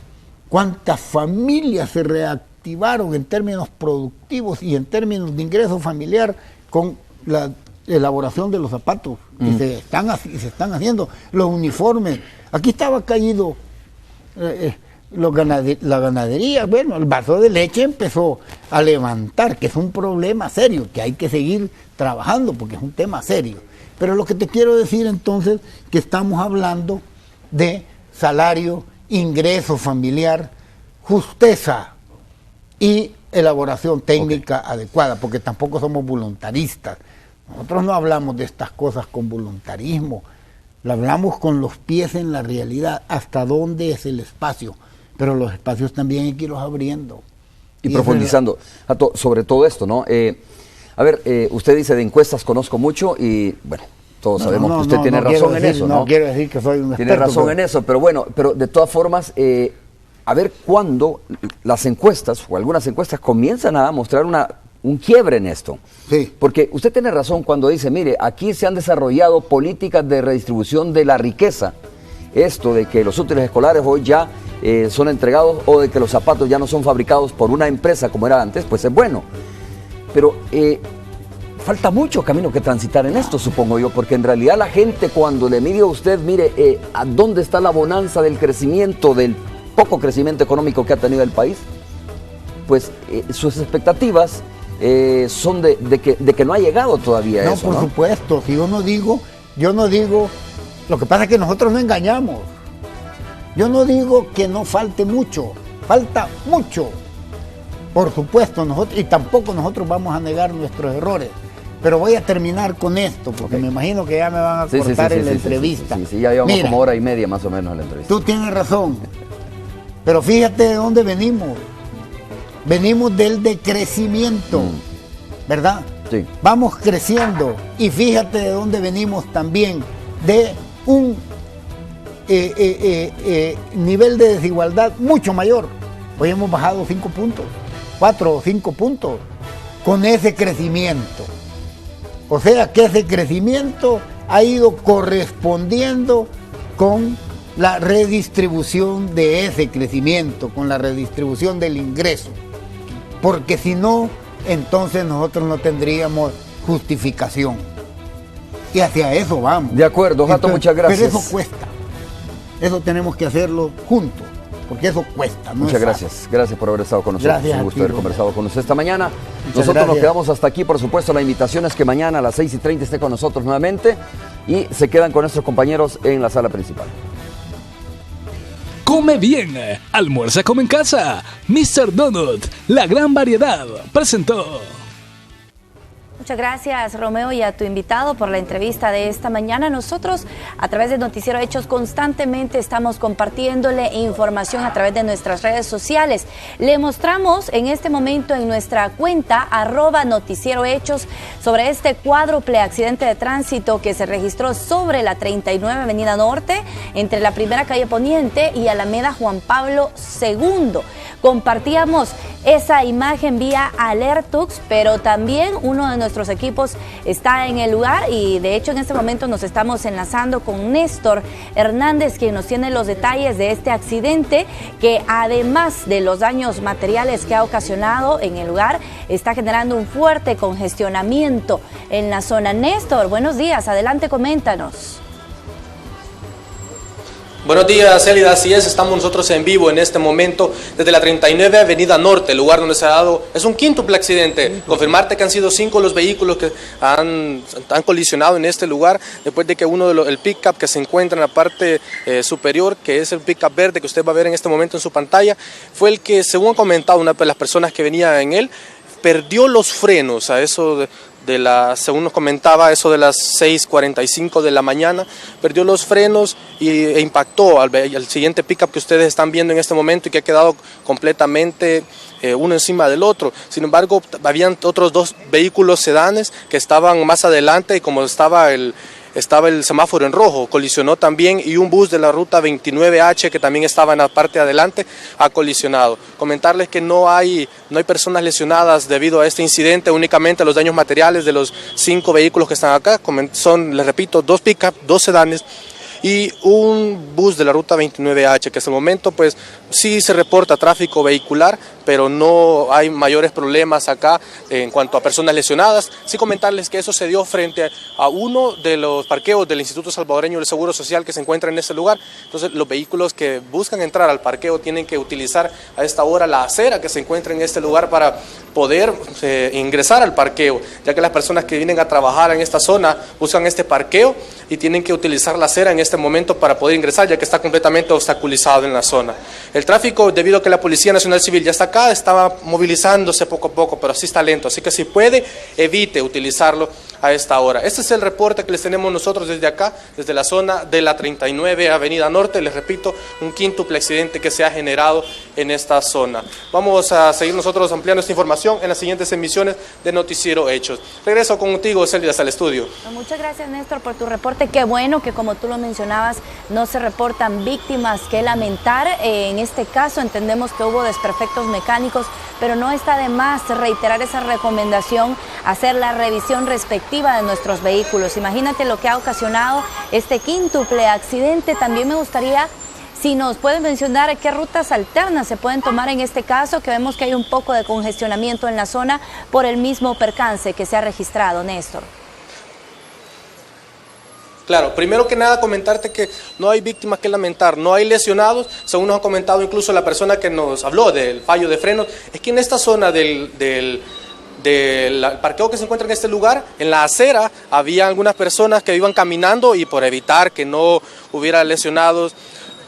cuántas familias se reactivaron en términos productivos y en términos de ingreso familiar con la elaboración de los zapatos que se están haciendo, los uniformes. Aquí estaba caído la ganadería. Bueno, el vaso de leche empezó a levantar, que es un problema serio, que hay que seguir trabajando porque es un tema serio. Pero lo que te quiero decir entonces, que estamos hablando de salario, ingreso familiar, justeza y elaboración técnica adecuada, porque tampoco somos voluntaristas. Nosotros no hablamos de estas cosas con voluntarismo, lo hablamos con los pies en la realidad, hasta dónde es el espacio, pero los espacios también hay que irlos abriendo. Y profundizando sobre todo esto, ¿no? Usted dice de encuestas conozco mucho y, bueno, todos sabemos que usted tiene razón en eso, ¿no? No quiero decir que soy un experto. Tiene razón en eso, pero bueno, pero de todas formas, a ver cuándo las encuestas, o algunas encuestas, comienzan a mostrar un quiebre en esto. Sí. Porque usted tiene razón cuando dice, mire, aquí se han desarrollado políticas de redistribución de la riqueza. Esto de que los útiles escolares hoy ya son entregados, o de que los zapatos ya no son fabricados por una empresa como era antes, pues es bueno. Pero falta mucho camino que transitar en esto, supongo yo, porque en realidad la gente, cuando le mide a usted, mire, a dónde está la bonanza del crecimiento, del poco crecimiento económico que ha tenido el país, pues sus expectativas son de que no ha llegado todavía no, eso, por supuesto, si yo no digo, lo que pasa es que nosotros no engañamos. Yo no digo que no falte mucho, falta mucho. Por supuesto, nosotros, y tampoco nosotros vamos a negar nuestros errores. Pero voy a terminar con esto, porque me imagino que ya me van a cortar en la entrevista. Sí, ya llevamos como hora y media más o menos en la entrevista. Tú tienes razón, pero fíjate de dónde venimos. Venimos del decrecimiento, ¿verdad? Sí. Vamos creciendo, y fíjate de dónde venimos también, de un nivel de desigualdad mucho mayor. Hoy hemos bajado 5 puntos, 4 o 5 puntos, con ese crecimiento. O sea que ese crecimiento ha ido correspondiendo con la redistribución de ese crecimiento, con la redistribución del ingreso. Porque si no, entonces nosotros no tendríamos justificación. Y hacia eso vamos. De acuerdo, Jato, muchas gracias. Pero eso cuesta. Eso tenemos que hacerlo juntos, porque eso cuesta. Muchas gracias. Gracias por haber estado con nosotros. Gracias. Un gusto haber conversado con usted esta mañana. Nosotros gracias. Nos quedamos hasta aquí. Por supuesto, la invitación es que mañana a las 6:30 esté con nosotros nuevamente y se quedan con nuestros compañeros en la sala principal. Come bien, almuerza como en casa. Mr. Donut, la gran variedad, presentó. Muchas gracias, Romeo, y a tu invitado por la entrevista de esta mañana. Nosotros, a través de Noticiero Hechos, constantemente estamos compartiéndole información a través de nuestras redes sociales. Le mostramos en este momento en nuestra cuenta, @Noticiero Hechos, sobre este cuádruple accidente de tránsito que se registró sobre la 39 Avenida Norte, entre la primera calle Poniente y Alameda Juan Pablo II. Compartíamos esa imagen vía Alertux, pero también uno de nuestros equipos está en el lugar y de hecho en este momento nos estamos enlazando con Néstor Hernández, quien nos tiene los detalles de este accidente que, además de los daños materiales que ha ocasionado en el lugar, está generando un fuerte congestionamiento en la zona. Néstor, buenos días, adelante, coméntanos. Buenos días, Elida, así es, estamos nosotros en vivo en este momento desde la 39 Avenida Norte, el lugar donde se ha dado, es un quíntuple accidente. Confirmarte que han sido 5 los vehículos que han colisionado en este lugar, después de que el pick-up que se encuentra en la parte superior, que es el pick-up verde que usted va a ver en este momento en su pantalla, fue el que, según ha comentado una de las personas que venía en él, perdió los frenos a eso según nos comentaba, eso de las 6:45 de la mañana, perdió los frenos e impactó al siguiente pick-up que ustedes están viendo en este momento y que ha quedado completamente uno encima del otro. Sin embargo, habían otros 2 vehículos sedanes que estaban más adelante y como estaba el semáforo en rojo, colisionó también, y un bus de la ruta 29H que también estaba en la parte de adelante ha colisionado. Comentarles que no hay personas lesionadas debido a este incidente, únicamente los daños materiales de los 5 vehículos que están acá, son, les repito, 2 pick-up, 2 sedanes y un bus de la ruta 29H, que hasta el momento pues sí se reporta tráfico vehicular, pero no hay mayores problemas acá en cuanto a personas lesionadas. Sí comentarles que eso se dio frente a uno de los parqueos del Instituto Salvadoreño del Seguro Social que se encuentra en ese lugar. Entonces los vehículos que buscan entrar al parqueo tienen que utilizar a esta hora la acera que se encuentra en este lugar para poder ingresar al parqueo, ya que las personas que vienen a trabajar en esta zona buscan este parqueo y tienen que utilizar la acera en este momento para poder ingresar, ya que está completamente obstaculizado en la zona. El tráfico, debido a que la Policía Nacional Civil ya está acá, estaba movilizándose poco a poco, pero sí está lento, así que si puede, evite utilizarlo a esta hora. Este es el reporte que les tenemos nosotros desde acá, desde la zona de la 39 Avenida Norte. Les repito, un quíntuple accidente que se ha generado en esta zona. Vamos a seguir nosotros ampliando esta información en las siguientes emisiones de Noticiero Hechos. Regreso contigo, Celia, al estudio. Muchas gracias, Néstor, por tu reporte. Qué bueno que, como tú lo mencionabas, no se reportan víctimas que lamentar. En este caso entendemos que hubo desperfectos mecánicos, pero no está de más reiterar esa recomendación, hacer la revisión respectiva de nuestros vehículos. Imagínate lo que ha ocasionado este quíntuple accidente. También me gustaría si nos pueden mencionar qué rutas alternas se pueden tomar en este caso, que vemos que hay un poco de congestionamiento en la zona por el mismo percance que se ha registrado, Néstor. Claro, primero que nada comentarte que no hay víctimas que lamentar, no hay lesionados, según nos ha comentado incluso la persona que nos habló del fallo de frenos, es que en esta zona del parqueo que se encuentra en este lugar, en la acera, había algunas personas que iban caminando y por evitar que no hubiera lesionados,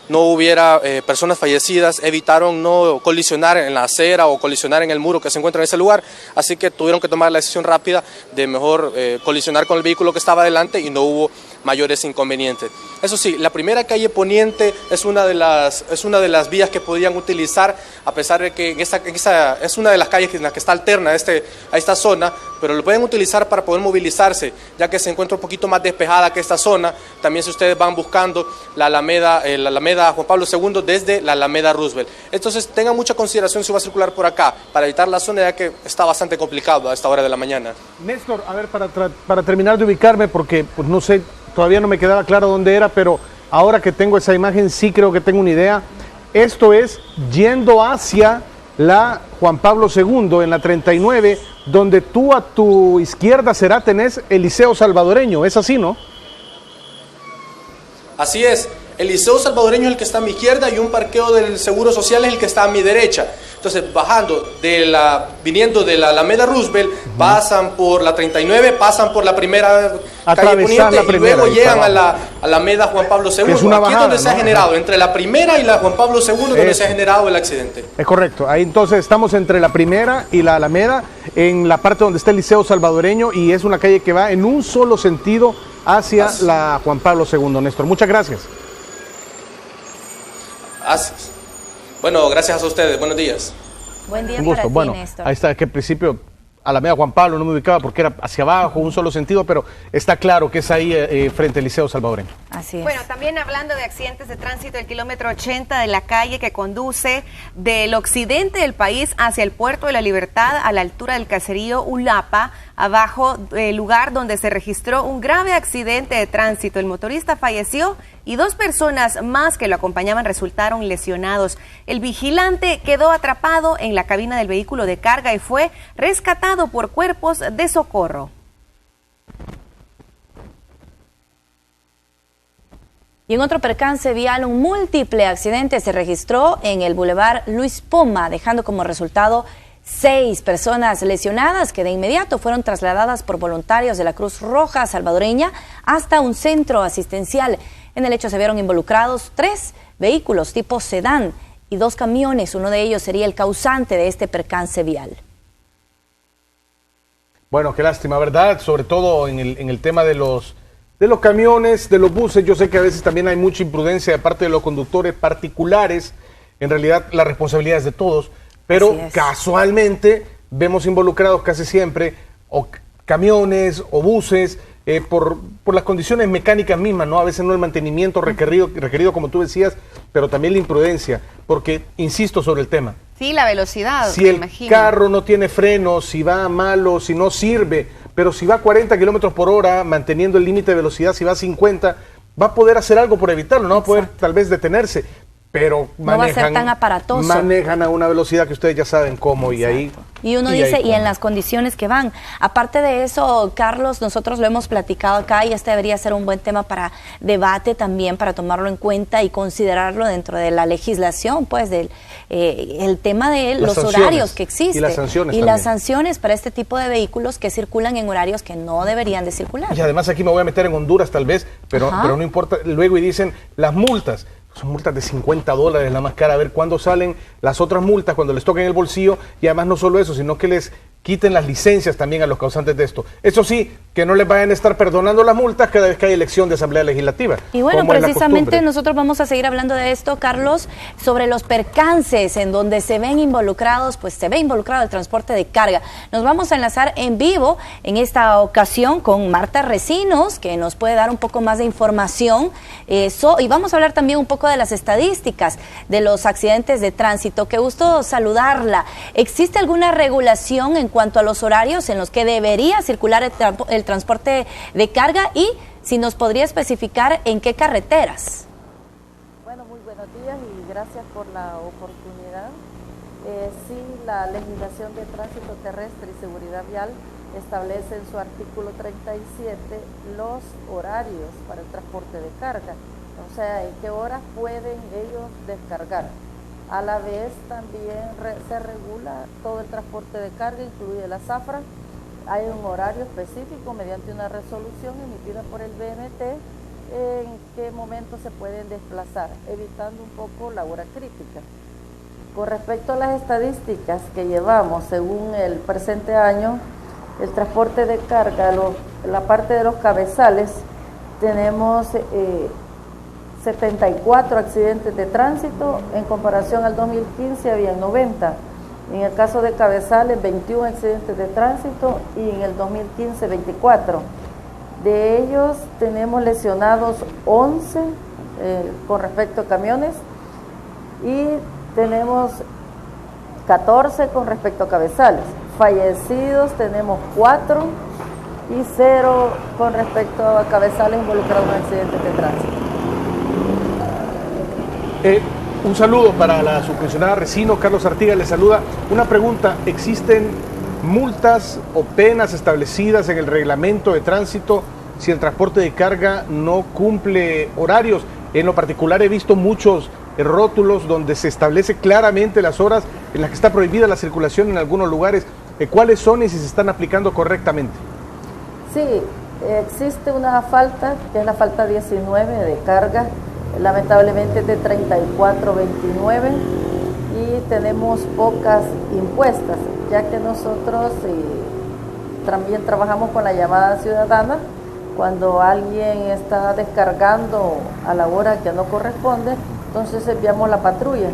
no hubiera personas fallecidas, evitaron no colisionar en la acera o colisionar en el muro que se encuentra en ese lugar, así que tuvieron que tomar la decisión rápida de mejor colisionar con el vehículo que estaba adelante y no hubo mayores inconvenientes. Eso sí, la primera calle Poniente es una de las vías que podían utilizar, a pesar de que esa es una de las calles en la que está alterna a esta zona, pero lo pueden utilizar para poder movilizarse, ya que se encuentra un poquito más despejada que esta zona. También si ustedes van buscando la Alameda Juan Pablo II desde la Alameda Roosevelt. Entonces tengan mucha consideración si va a circular por acá, para evitar la zona, ya que está bastante complicado a esta hora de la mañana. Néstor, a ver, para terminar de ubicarme, porque pues no sé, todavía no me quedaba claro dónde era, pero ahora que tengo esa imagen sí creo que tengo una idea. Esto es yendo hacia la Juan Pablo II, en la 39, donde tú a tu izquierda tenés el Liceo Salvadoreño, ¿es así, no? Así es, el Liceo Salvadoreño es el que está a mi izquierda y un parqueo del Seguro Social es el que está a mi derecha. Entonces, viniendo de la Alameda Roosevelt, pasan por la 39, pasan por la primera calle Poniente y luego llegan a la Alameda Juan Pablo II. Es una bajada, aquí es donde se ha generado, entre la primera y la Juan Pablo II, donde se ha generado el accidente. Es correcto, ahí entonces estamos entre la primera y la Alameda, en la parte donde está el Liceo Salvadoreño, y es una calle que va en un solo sentido hacia la Juan Pablo II, Néstor. Muchas gracias. Bueno, gracias a ustedes. Buenos días. Buen día. Un gusto. Para ti, Néstor. Ahí está, que al principio Alameda Juan Pablo no me ubicaba porque era hacia abajo, un solo sentido, pero está claro que es ahí frente al Liceo Salvadoreño. Así es. Bueno, también hablando de accidentes de tránsito, el kilómetro 80 de la calle que conduce del occidente del país hacia el Puerto de la Libertad, a la altura del caserío Ulapa, abajo del lugar donde se registró un grave accidente de tránsito. El motorista falleció y 2 personas más que lo acompañaban resultaron lesionados. El vigilante quedó atrapado en la cabina del vehículo de carga y fue rescatado por cuerpos de socorro. Y en otro percance vial, un múltiple accidente se registró en el Boulevard Luis Poma, dejando como resultado 6 personas lesionadas que de inmediato fueron trasladadas por voluntarios de la Cruz Roja Salvadoreña hasta un centro asistencial. En el hecho se vieron involucrados 3 vehículos tipo sedán y 2 camiones. Uno de ellos sería el causante de este percance vial. Bueno, qué lástima, ¿verdad? Sobre todo en el tema de los camiones, de los buses. Yo sé que a veces también hay mucha imprudencia de parte de los conductores particulares. En realidad la responsabilidad es de todos, pero casualmente vemos involucrados casi siempre o camiones o buses por las condiciones mecánicas mismas, ¿no? A veces no el mantenimiento requerido como tú decías, pero también la imprudencia, porque insisto sobre el tema. Sí, la velocidad. Si el carro no tiene frenos, si va malo, si no sirve, pero si va a 40 kilómetros por hora, manteniendo el límite de velocidad, si va a 50, va a poder hacer algo por evitarlo, no va a poder tal vez detenerse. pero no va a ser tan aparatoso. Manejan a una velocidad que ustedes ya saben cómo. Exacto. Y ahí... Y uno dice, y en las condiciones que van. Aparte de eso, Carlos, nosotros lo hemos platicado acá y este debería ser un buen tema para debate también, para tomarlo en cuenta y considerarlo dentro de la legislación, pues, el tema de los horarios que existen. Y las sanciones. Y las sanciones para este tipo de vehículos que circulan en horarios que no deberían de circular. Y además aquí me voy a meter en Honduras tal vez, pero no importa. Luego y dicen, las multas. Son multas de $50 la más cara. A ver cuándo salen las otras multas, cuando les toquen el bolsillo. Y además no solo eso, sino que les quiten las licencias también a los causantes de esto. Eso sí, que no les vayan a estar perdonando las multas cada vez que hay elección de Asamblea Legislativa. Y bueno, precisamente nosotros vamos a seguir hablando de esto, Carlos, sobre los percances en donde se ven involucrados, pues se ve involucrado el transporte de carga. Nos vamos a enlazar en vivo en esta ocasión con Marta Recinos, que nos puede dar un poco más de información. Y vamos a hablar también un poco de las estadísticas de los accidentes de tránsito. Qué gusto saludarla. ¿Existe alguna regulación en cuanto a los horarios en los que debería circular el transporte de carga y si nos podría especificar en qué carreteras? Bueno, muy buenos días y gracias por la oportunidad. Sí, la legislación de tránsito terrestre y seguridad vial establece en su artículo 37 los horarios para el transporte de carga, o sea, en qué horas pueden ellos descargar. A la vez también se regula todo el transporte de carga, incluye la zafra. Hay un horario específico mediante una resolución emitida por el BNT en qué momento se pueden desplazar, evitando un poco la hora crítica. Con respecto a las estadísticas que llevamos, según el presente año, el transporte de carga, la parte de los cabezales, tenemos 74 accidentes de tránsito, en comparación al 2015 había 90. En el caso de cabezales, 21 accidentes de tránsito y en el 2015 24. De ellos tenemos lesionados 11 con respecto a camiones y tenemos 14 con respecto a cabezales. Fallecidos tenemos 4 y 0 con respecto a cabezales involucrados en accidentes de tránsito. Un saludo para la subcomisionada Recinos. Carlos Artigas le saluda. Una pregunta, ¿existen multas o penas establecidas en el reglamento de tránsito si el transporte de carga no cumple horarios? En lo particular he visto muchos rótulos donde se establece claramente las horas en las que está prohibida la circulación en algunos lugares. ¿Cuáles son y si se están aplicando correctamente? Sí, existe una falta, que es la falta 19 de carga, lamentablemente es de 34.29 y tenemos pocas impuestas, ya que nosotros también trabajamos con la llamada ciudadana. Cuando alguien está descargando a la hora que no corresponde, entonces enviamos la patrulla,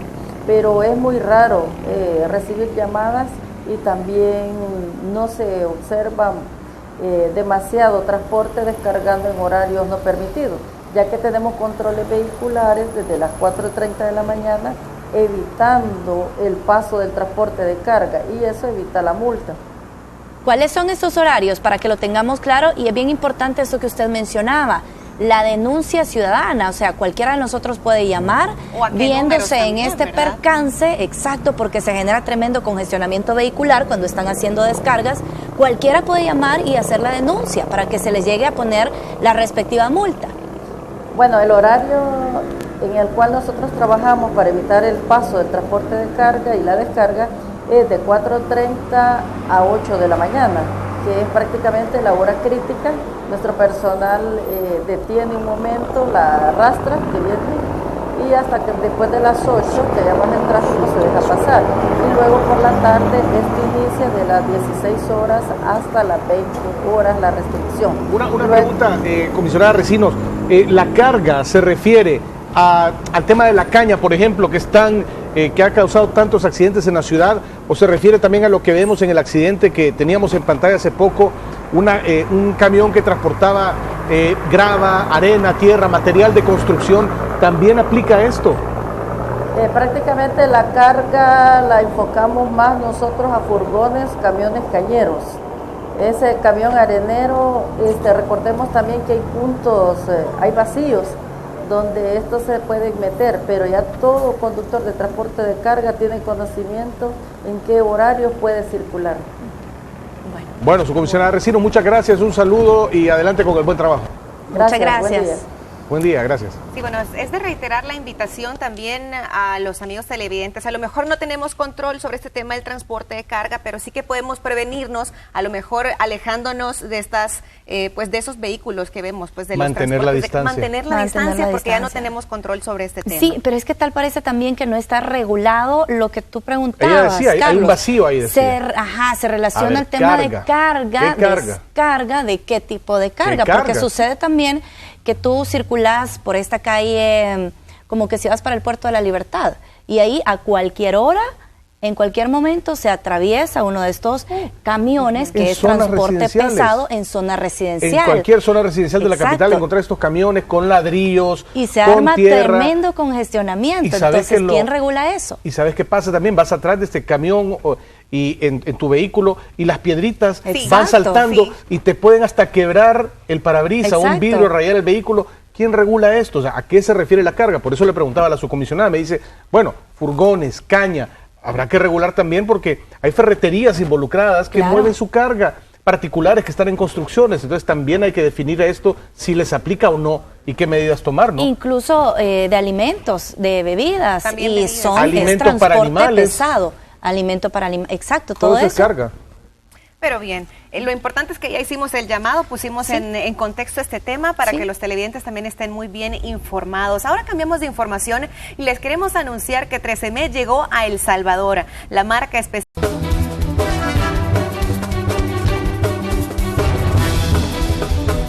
pero es muy raro recibir llamadas y también no se observa demasiado transporte descargando en horarios no permitidos, ya que tenemos controles vehiculares desde las 4:30 de la mañana, evitando el paso del transporte de carga y eso evita la multa. ¿Cuáles son esos horarios para que lo tengamos claro? Y es bien importante eso que usted mencionaba, la denuncia ciudadana, o sea, cualquiera de nosotros puede llamar viéndose en este percance, exacto, porque se genera tremendo congestionamiento vehicular cuando están haciendo descargas. Cualquiera puede llamar y hacer la denuncia para que se les llegue a poner la respectiva multa. Bueno, el horario en el cual nosotros trabajamos para evitar el paso del transporte de carga y la descarga es de 4:30 a 8 de la mañana, que es prácticamente la hora crítica. Nuestro personal detiene un momento, la arrastra, que viene, y hasta que después de las 8, que ya más el tráfico, se deja pasar. Y luego por la tarde, esto inicia de las 16 horas hasta las 20 horas la restricción. Una pregunta, comisionada Recinos, ¿la carga se refiere al tema de la caña, por ejemplo, que ha causado tantos accidentes en la ciudad, o se refiere también a lo que vemos en el accidente que teníamos en pantalla hace poco, un camión que transportaba grava, arena, tierra, material de construcción? ¿También aplica esto? Prácticamente la carga la enfocamos más nosotros a furgones, camiones cañeros. Ese camión arenero, recordemos también que hay puntos, hay vacíos donde estos se pueden meter, pero ya todo conductor de transporte de carga tiene conocimiento en qué horario puede circular. Bueno, su comisionada Resino, muchas gracias, un saludo y adelante con el buen trabajo. Muchas gracias. Buen día, gracias. Sí, bueno, es de reiterar la invitación también a los amigos televidentes. A lo mejor no tenemos control sobre este tema del transporte de carga, pero sí que podemos prevenirnos, a lo mejor alejándonos de estas, pues de esos vehículos que vemos, pues de mantener la distancia. Mantener la distancia, porque ya no tenemos control sobre este tema. Sí, pero es que tal parece también que no está regulado lo que tú preguntabas. Ella decía, Carlos. hay un vacío ahí. Se relaciona el tema de carga, descarga, de qué tipo de carga, porque sucede también que tú circulas por esta calle como que si vas para el Puerto de la Libertad y ahí a cualquier hora, en cualquier momento se atraviesa uno de estos camiones que es transporte pesado en zona residencial. En cualquier zona residencial de la capital encontrar estos camiones con ladrillos, y se arma tremendo congestionamiento. Entonces, ¿quién regula eso? Y ¿sabes qué pasa también? Vas atrás de este camión y en tu vehículo y las piedritas van saltando y te pueden hasta quebrar el parabrisas, un vidrio, rayar el vehículo. ¿Quién regula esto? O sea, ¿a qué se refiere la carga? Por eso le preguntaba a la subcomisionada, me dice, bueno, furgones, caña, habrá que regular también porque hay ferreterías involucradas que mueven su carga, particulares que están en construcciones, entonces también hay que definir esto si les aplica o no y qué medidas tomar, ¿no? Incluso de alimentos, de bebidas, también y bebidas. son Alimentos para animales. pesado. Alimento para animales, exacto, todo eso. eso. Carga. Pero bien, lo importante es que ya hicimos el llamado, pusimos en contexto este tema para que los televidentes también estén muy bien informados. Ahora cambiamos de información y les queremos anunciar que Tresemmé llegó a El Salvador, la marca especial.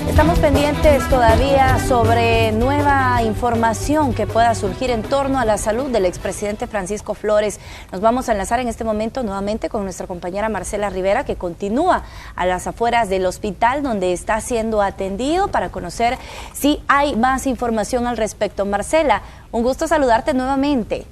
Estamos pendientes todavía sobre nueva información que pueda surgir en torno a la salud del expresidente Francisco Flores. Nos vamos a enlazar en este momento nuevamente con nuestra compañera Marcela Rivera, que continúa a las afueras del hospital donde está siendo atendido para conocer si hay más información al respecto. Marcela, un gusto saludarte nuevamente.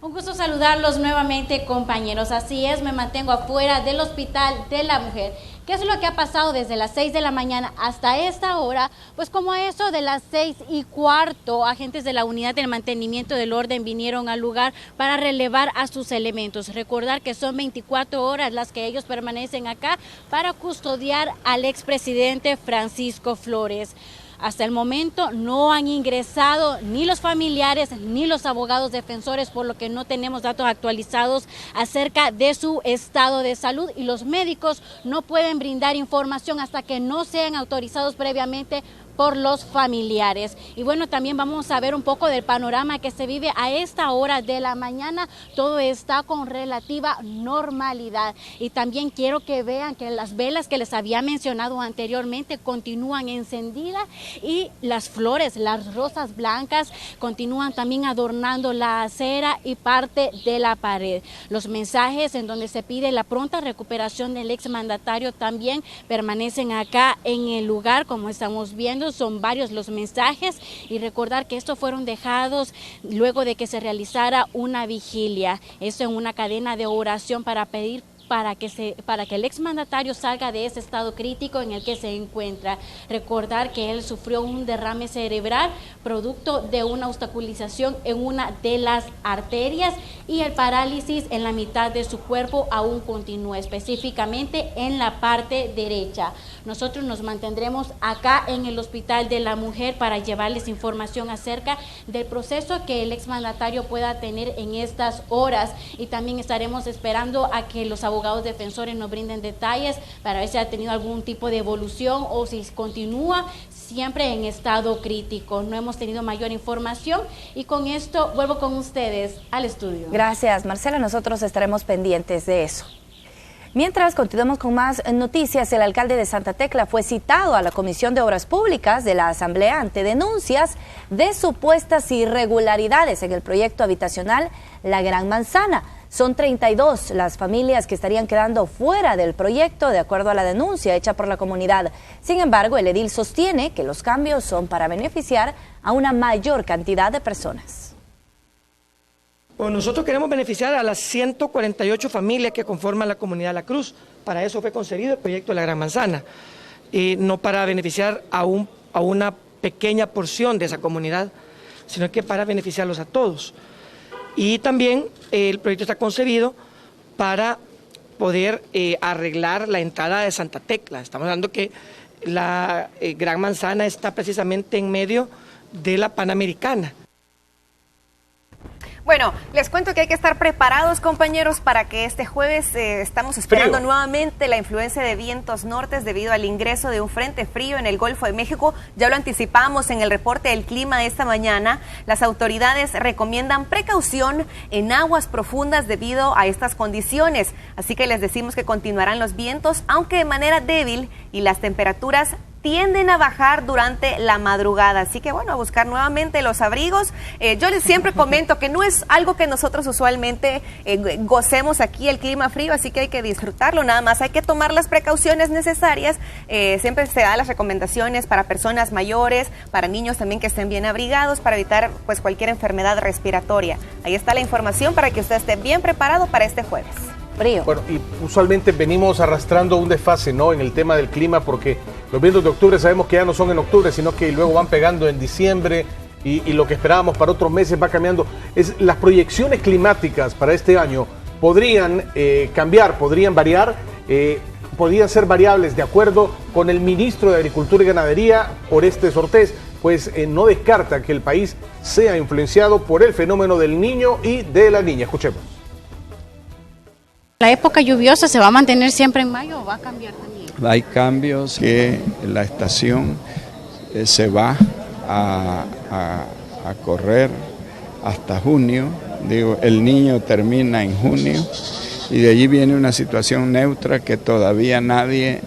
Un gusto saludarlos nuevamente, compañeros. Así es, me mantengo afuera del Hospital de la Mujer. ¿Qué es lo que ha pasado desde las 6 de la mañana hasta esta hora? Pues como a eso de las 6:15, agentes de la Unidad del Mantenimiento del Orden vinieron al lugar para relevar a sus elementos. Recordar que son 24 horas las que ellos permanecen acá para custodiar al expresidente Francisco Flores. Hasta el momento no han ingresado ni los familiares ni los abogados defensores, por lo que no tenemos datos actualizados acerca de su estado de salud, y los médicos no pueden brindar información hasta que no sean autorizados previamente por los familiares. Y bueno, también vamos a ver un poco del panorama que se vive a esta hora de la mañana. Todo está con relativa normalidad. Y también quiero que vean que las velas que les había mencionado anteriormente continúan encendidas, y las flores, las rosas blancas, continúan también adornando la acera y parte de la pared. Los mensajes en donde se pide la pronta recuperación del exmandatario también permanecen acá en el lugar, como estamos viendo. Son varios los mensajes, y recordar que estos fueron dejados luego de que se realizara una vigilia. Esto en una cadena de oración para pedir para que el exmandatario salga de ese estado crítico en el que se encuentra. Recordar que él sufrió un derrame cerebral producto de una obstaculización en una de las arterias, y el parálisis en la mitad de su cuerpo aún continúa, específicamente en la parte derecha. Nosotros nos mantendremos acá en el Hospital de la Mujer para llevarles información acerca del proceso que el exmandatario pueda tener en estas horas, y también estaremos esperando a que los abogados defensores nos brinden detalles para ver si ha tenido algún tipo de evolución o si continúa siempre en estado crítico. No hemos tenido mayor información, y con esto vuelvo con ustedes al estudio. Gracias, Marcela, nosotros estaremos pendientes de eso. Mientras continuamos con más noticias, el alcalde de Santa Tecla fue citado a la Comisión de Obras Públicas de la Asamblea ante denuncias de supuestas irregularidades en el proyecto habitacional La Gran Manzana. Son 32 las familias que estarían quedando fuera del proyecto, de acuerdo a la denuncia hecha por la comunidad. Sin embargo, el edil sostiene que los cambios son para beneficiar a una mayor cantidad de personas. Bueno, nosotros queremos beneficiar a las 148 familias que conforman la comunidad La Cruz. Para eso fue concebido el proyecto de La Gran Manzana, y no para beneficiar a una pequeña porción de esa comunidad. sino que para beneficiarlos a todos. Y también el proyecto está concebido para poder arreglar la entrada de Santa Tecla. Estamos hablando que la Gran Manzana está precisamente en medio de la Panamericana. Bueno, les cuento que hay que estar preparados, compañeros, para que este jueves estamos esperando nuevamente la influencia de vientos nortes debido al ingreso de un frente frío en el Golfo de México. Ya lo anticipamos en el reporte del clima de esta mañana. Las autoridades recomiendan precaución en aguas profundas debido a estas condiciones. Así que les decimos que continuarán los vientos, aunque de manera débil, y las temperaturas tienden a bajar durante la madrugada, así que bueno, a buscar nuevamente los abrigos. Yo les siempre comento que no es algo que nosotros usualmente gocemos aquí, el clima frío, así que hay que disfrutarlo, nada más hay que tomar las precauciones necesarias. Siempre se dan las recomendaciones para personas mayores, para niños también que estén bien abrigados, para evitar pues cualquier enfermedad respiratoria. Ahí está la información para que usted esté bien preparado para este jueves. Frío. Bueno, y usualmente venimos arrastrando un desfase, ¿no?, en el tema del clima, porque los vientos de octubre sabemos que ya no son en octubre, sino que luego van pegando en diciembre y lo que esperábamos para otros meses va cambiando. Las proyecciones climáticas para este año podrían cambiar, podrían variar, podrían ser variables de acuerdo con el ministro de Agricultura y Ganadería, Orestes Ortiz, pues no descarta que el país sea influenciado por el fenómeno del niño y de la niña. Escuchemos. ¿La época lluviosa se va a mantener siempre en mayo o va a cambiar también? Hay cambios que la estación se va a correr hasta junio. Digo, el niño termina en junio y de allí viene una situación neutra que todavía nadie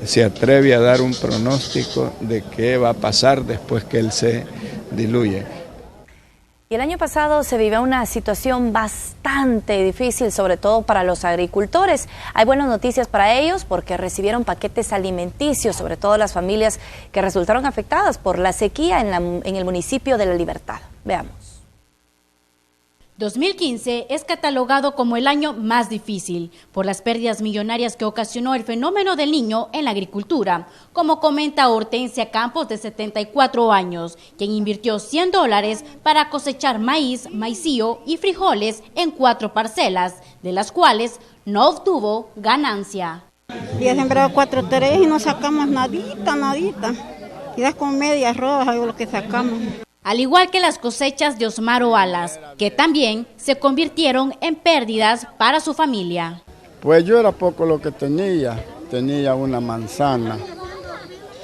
se atreve a dar un pronóstico de qué va a pasar después que él se diluye. Y el año pasado se vivió una situación bastante difícil, sobre todo para los agricultores. Hay buenas noticias para ellos porque recibieron paquetes alimenticios, sobre todo las familias que resultaron afectadas por la sequía en el municipio de La Libertad. Veamos. 2015 es catalogado como el año más difícil por las pérdidas millonarias que ocasionó el fenómeno del niño en la agricultura, como comenta Hortensia Campos, de 74 años, quien invirtió $100 para cosechar maíz, maicillo y frijoles en 4 parcelas, de las cuales no obtuvo ganancia. Y he sembrado 4 teres y no sacamos nadita. Y das con medias rojas lo que sacamos. Al igual que las cosechas de Osmaro Alas, que también se convirtieron en pérdidas para su familia. Pues yo era poco lo que tenía una manzana,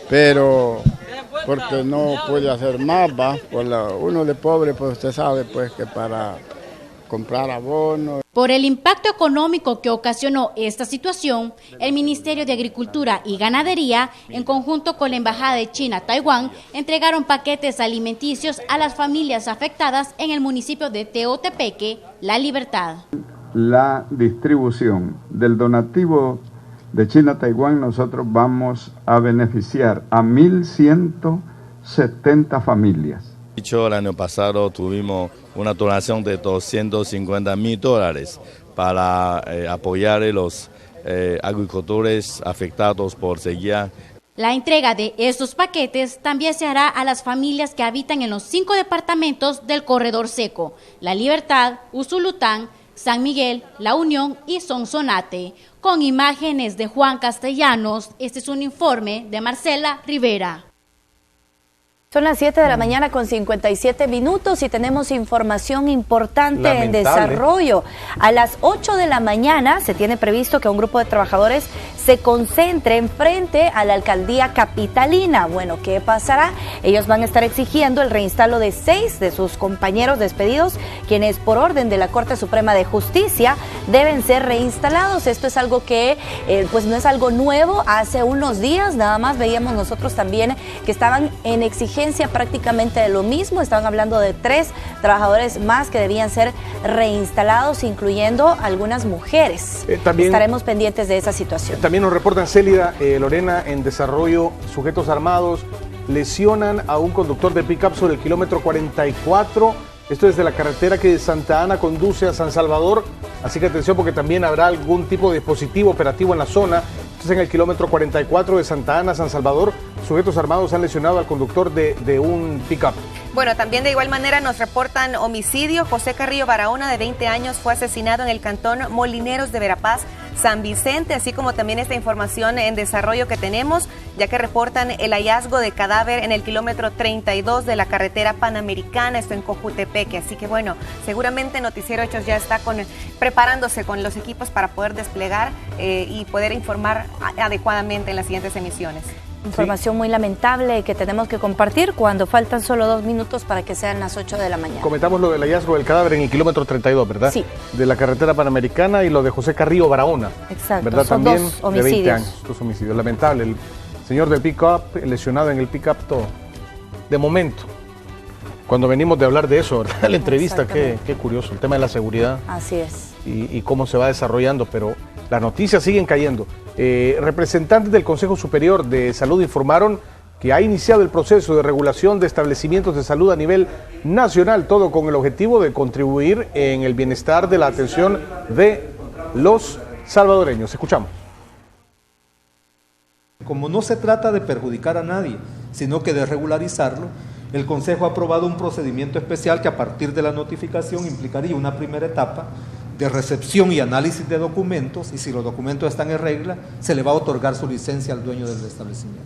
pero porque no pude hacer más, va, uno de pobre, pues usted sabe pues que para comprar abono. Por el impacto económico que ocasionó esta situación, el Ministerio de Agricultura y Ganadería, en conjunto con la Embajada de China a Taiwán, entregaron paquetes alimenticios a las familias afectadas en el municipio de Teotepeque, La Libertad. La distribución del donativo de China a Taiwán, nosotros vamos a beneficiar a 1.170 familias. El año pasado tuvimos una donación de $250,000 para apoyar a los agricultores afectados por sequía. La entrega de estos paquetes también se hará a las familias que habitan en los 5 departamentos del Corredor Seco: La Libertad, Usulután, San Miguel, La Unión y Sonsonate. Con imágenes de Juan Castellanos, este es un informe de Marcela Rivera. Son las 7 de la mañana con 57 minutos y tenemos información importante en desarrollo. A las 8 de la mañana se tiene previsto que un grupo de trabajadores se concentre enfrente a la alcaldía capitalina. Bueno, ¿qué pasará? Ellos van a estar exigiendo el reinstalo de 6 de sus compañeros despedidos, quienes por orden de la Corte Suprema de Justicia deben ser reinstalados. Esto es algo que pues no es algo nuevo. Hace unos días nada más veíamos nosotros también que estaban en exigencia prácticamente de lo mismo. Estaban hablando de 3 trabajadores más que debían ser reinstalados, incluyendo algunas mujeres. Estaremos pendientes de esa situación. También nos reportan, Célida, Lorena, en desarrollo, sujetos armados lesionan a un conductor de pick-up sobre el kilómetro 44. Esto es de la carretera que de Santa Ana conduce a San Salvador. Así que atención, porque también habrá algún tipo de dispositivo operativo en la zona. Esto es en el kilómetro 44 de Santa Ana, San Salvador. Sujetos armados han lesionado al conductor de un pick-up. Bueno, también de igual manera nos reportan homicidio. José Carrillo Barahona, de 20 años, fue asesinado en el cantón Molineros de Verapaz, San Vicente, así como también esta información en desarrollo que tenemos, ya que reportan el hallazgo de cadáver en el kilómetro 32 de la carretera Panamericana, esto en Cojutepeque. Así que bueno, seguramente Noticiero Hechos ya está preparándose con los equipos para poder desplegar y poder informar adecuadamente en las siguientes emisiones. Información muy lamentable que tenemos que compartir cuando faltan solo 2 minutos para que sean las 8 de la mañana. Comentamos lo del hallazgo del cadáver en el kilómetro 32, ¿verdad? Sí. De la carretera Panamericana, y lo de José Carrillo Barahona. Exacto. ¿Verdad? Son También 2 homicidios. de 20 años, 2 homicidios. Lamentable. El señor del pick-up, lesionado en el pick-up, todo. De momento. Cuando venimos de hablar de eso, ¿verdad? La entrevista, qué curioso. El tema de la seguridad. Así es. Y cómo se va desarrollando, pero las noticias siguen cayendo. Representantes del Consejo Superior de Salud informaron que ha iniciado el proceso de regulación de establecimientos de salud a nivel nacional, todo con el objetivo de contribuir en el bienestar de la atención de los salvadoreños. Escuchamos. Como no se trata de perjudicar a nadie, sino que de regularizarlo, el Consejo ha aprobado un procedimiento especial que a partir de la notificación implicaría una primera etapa de recepción y análisis de documentos, y si los documentos están en regla, se le va a otorgar su licencia al dueño del establecimiento.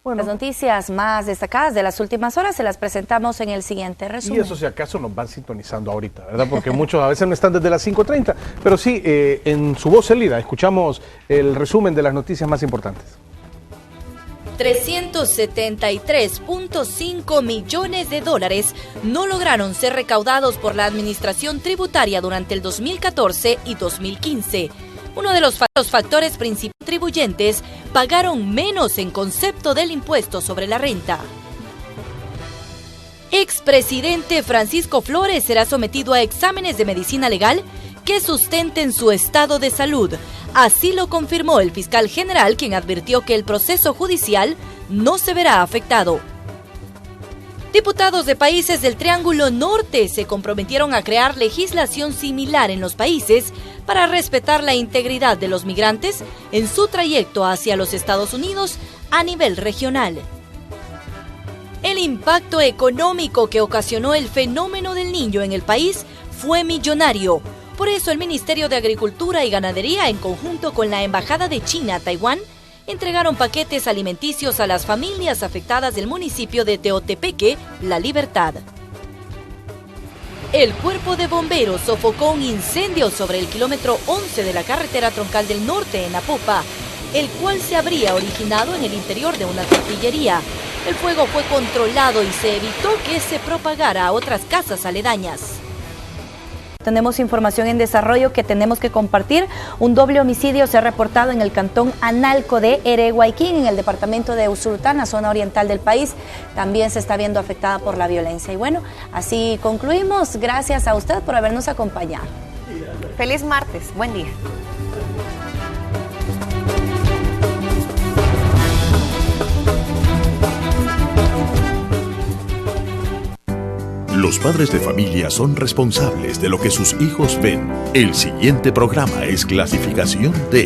Bueno, las noticias más destacadas de las últimas horas se las presentamos en el siguiente resumen. Y eso, si acaso, nos van sintonizando ahorita, ¿verdad? Porque muchos a veces no están desde las 5:30, pero sí, en su voz Elida, escuchamos el resumen de las noticias más importantes. 373.5 millones de dólares no lograron ser recaudados por la administración tributaria durante el 2014 y 2015. Uno de los factores principales contribuyentes pagaron menos en concepto del impuesto sobre la renta. Expresidente Francisco Flores será sometido a exámenes de medicina legal que sustenten su estado de salud. Así lo confirmó el fiscal general, quien advirtió que el proceso judicial no se verá afectado. Diputados de países del Triángulo Norte se comprometieron a crear legislación similar en los países para respetar la integridad de los migrantes en su trayecto hacia los Estados Unidos a nivel regional. El impacto económico que ocasionó el fenómeno del Niño en el país fue millonario. Por eso el Ministerio de Agricultura y Ganadería, en conjunto con la Embajada de China a Taiwán, entregaron paquetes alimenticios a las familias afectadas del municipio de Teotepeque, La Libertad. El Cuerpo de Bomberos sofocó un incendio sobre el kilómetro 11 de la carretera troncal del norte en Apopa, el cual se habría originado en el interior de una tortillería. El fuego fue controlado y se evitó que se propagara a otras casas aledañas. Tenemos información en desarrollo que tenemos que compartir. Un doble homicidio se ha reportado en el cantón Analco de Ereguayquín, en el departamento de Usulután, la zona oriental del país. También se está viendo afectada por la violencia. Y bueno, así concluimos. Gracias a usted por habernos acompañado. Feliz martes. Buen día. Los padres de familia son responsables de lo que sus hijos ven. El siguiente programa es clasificación D.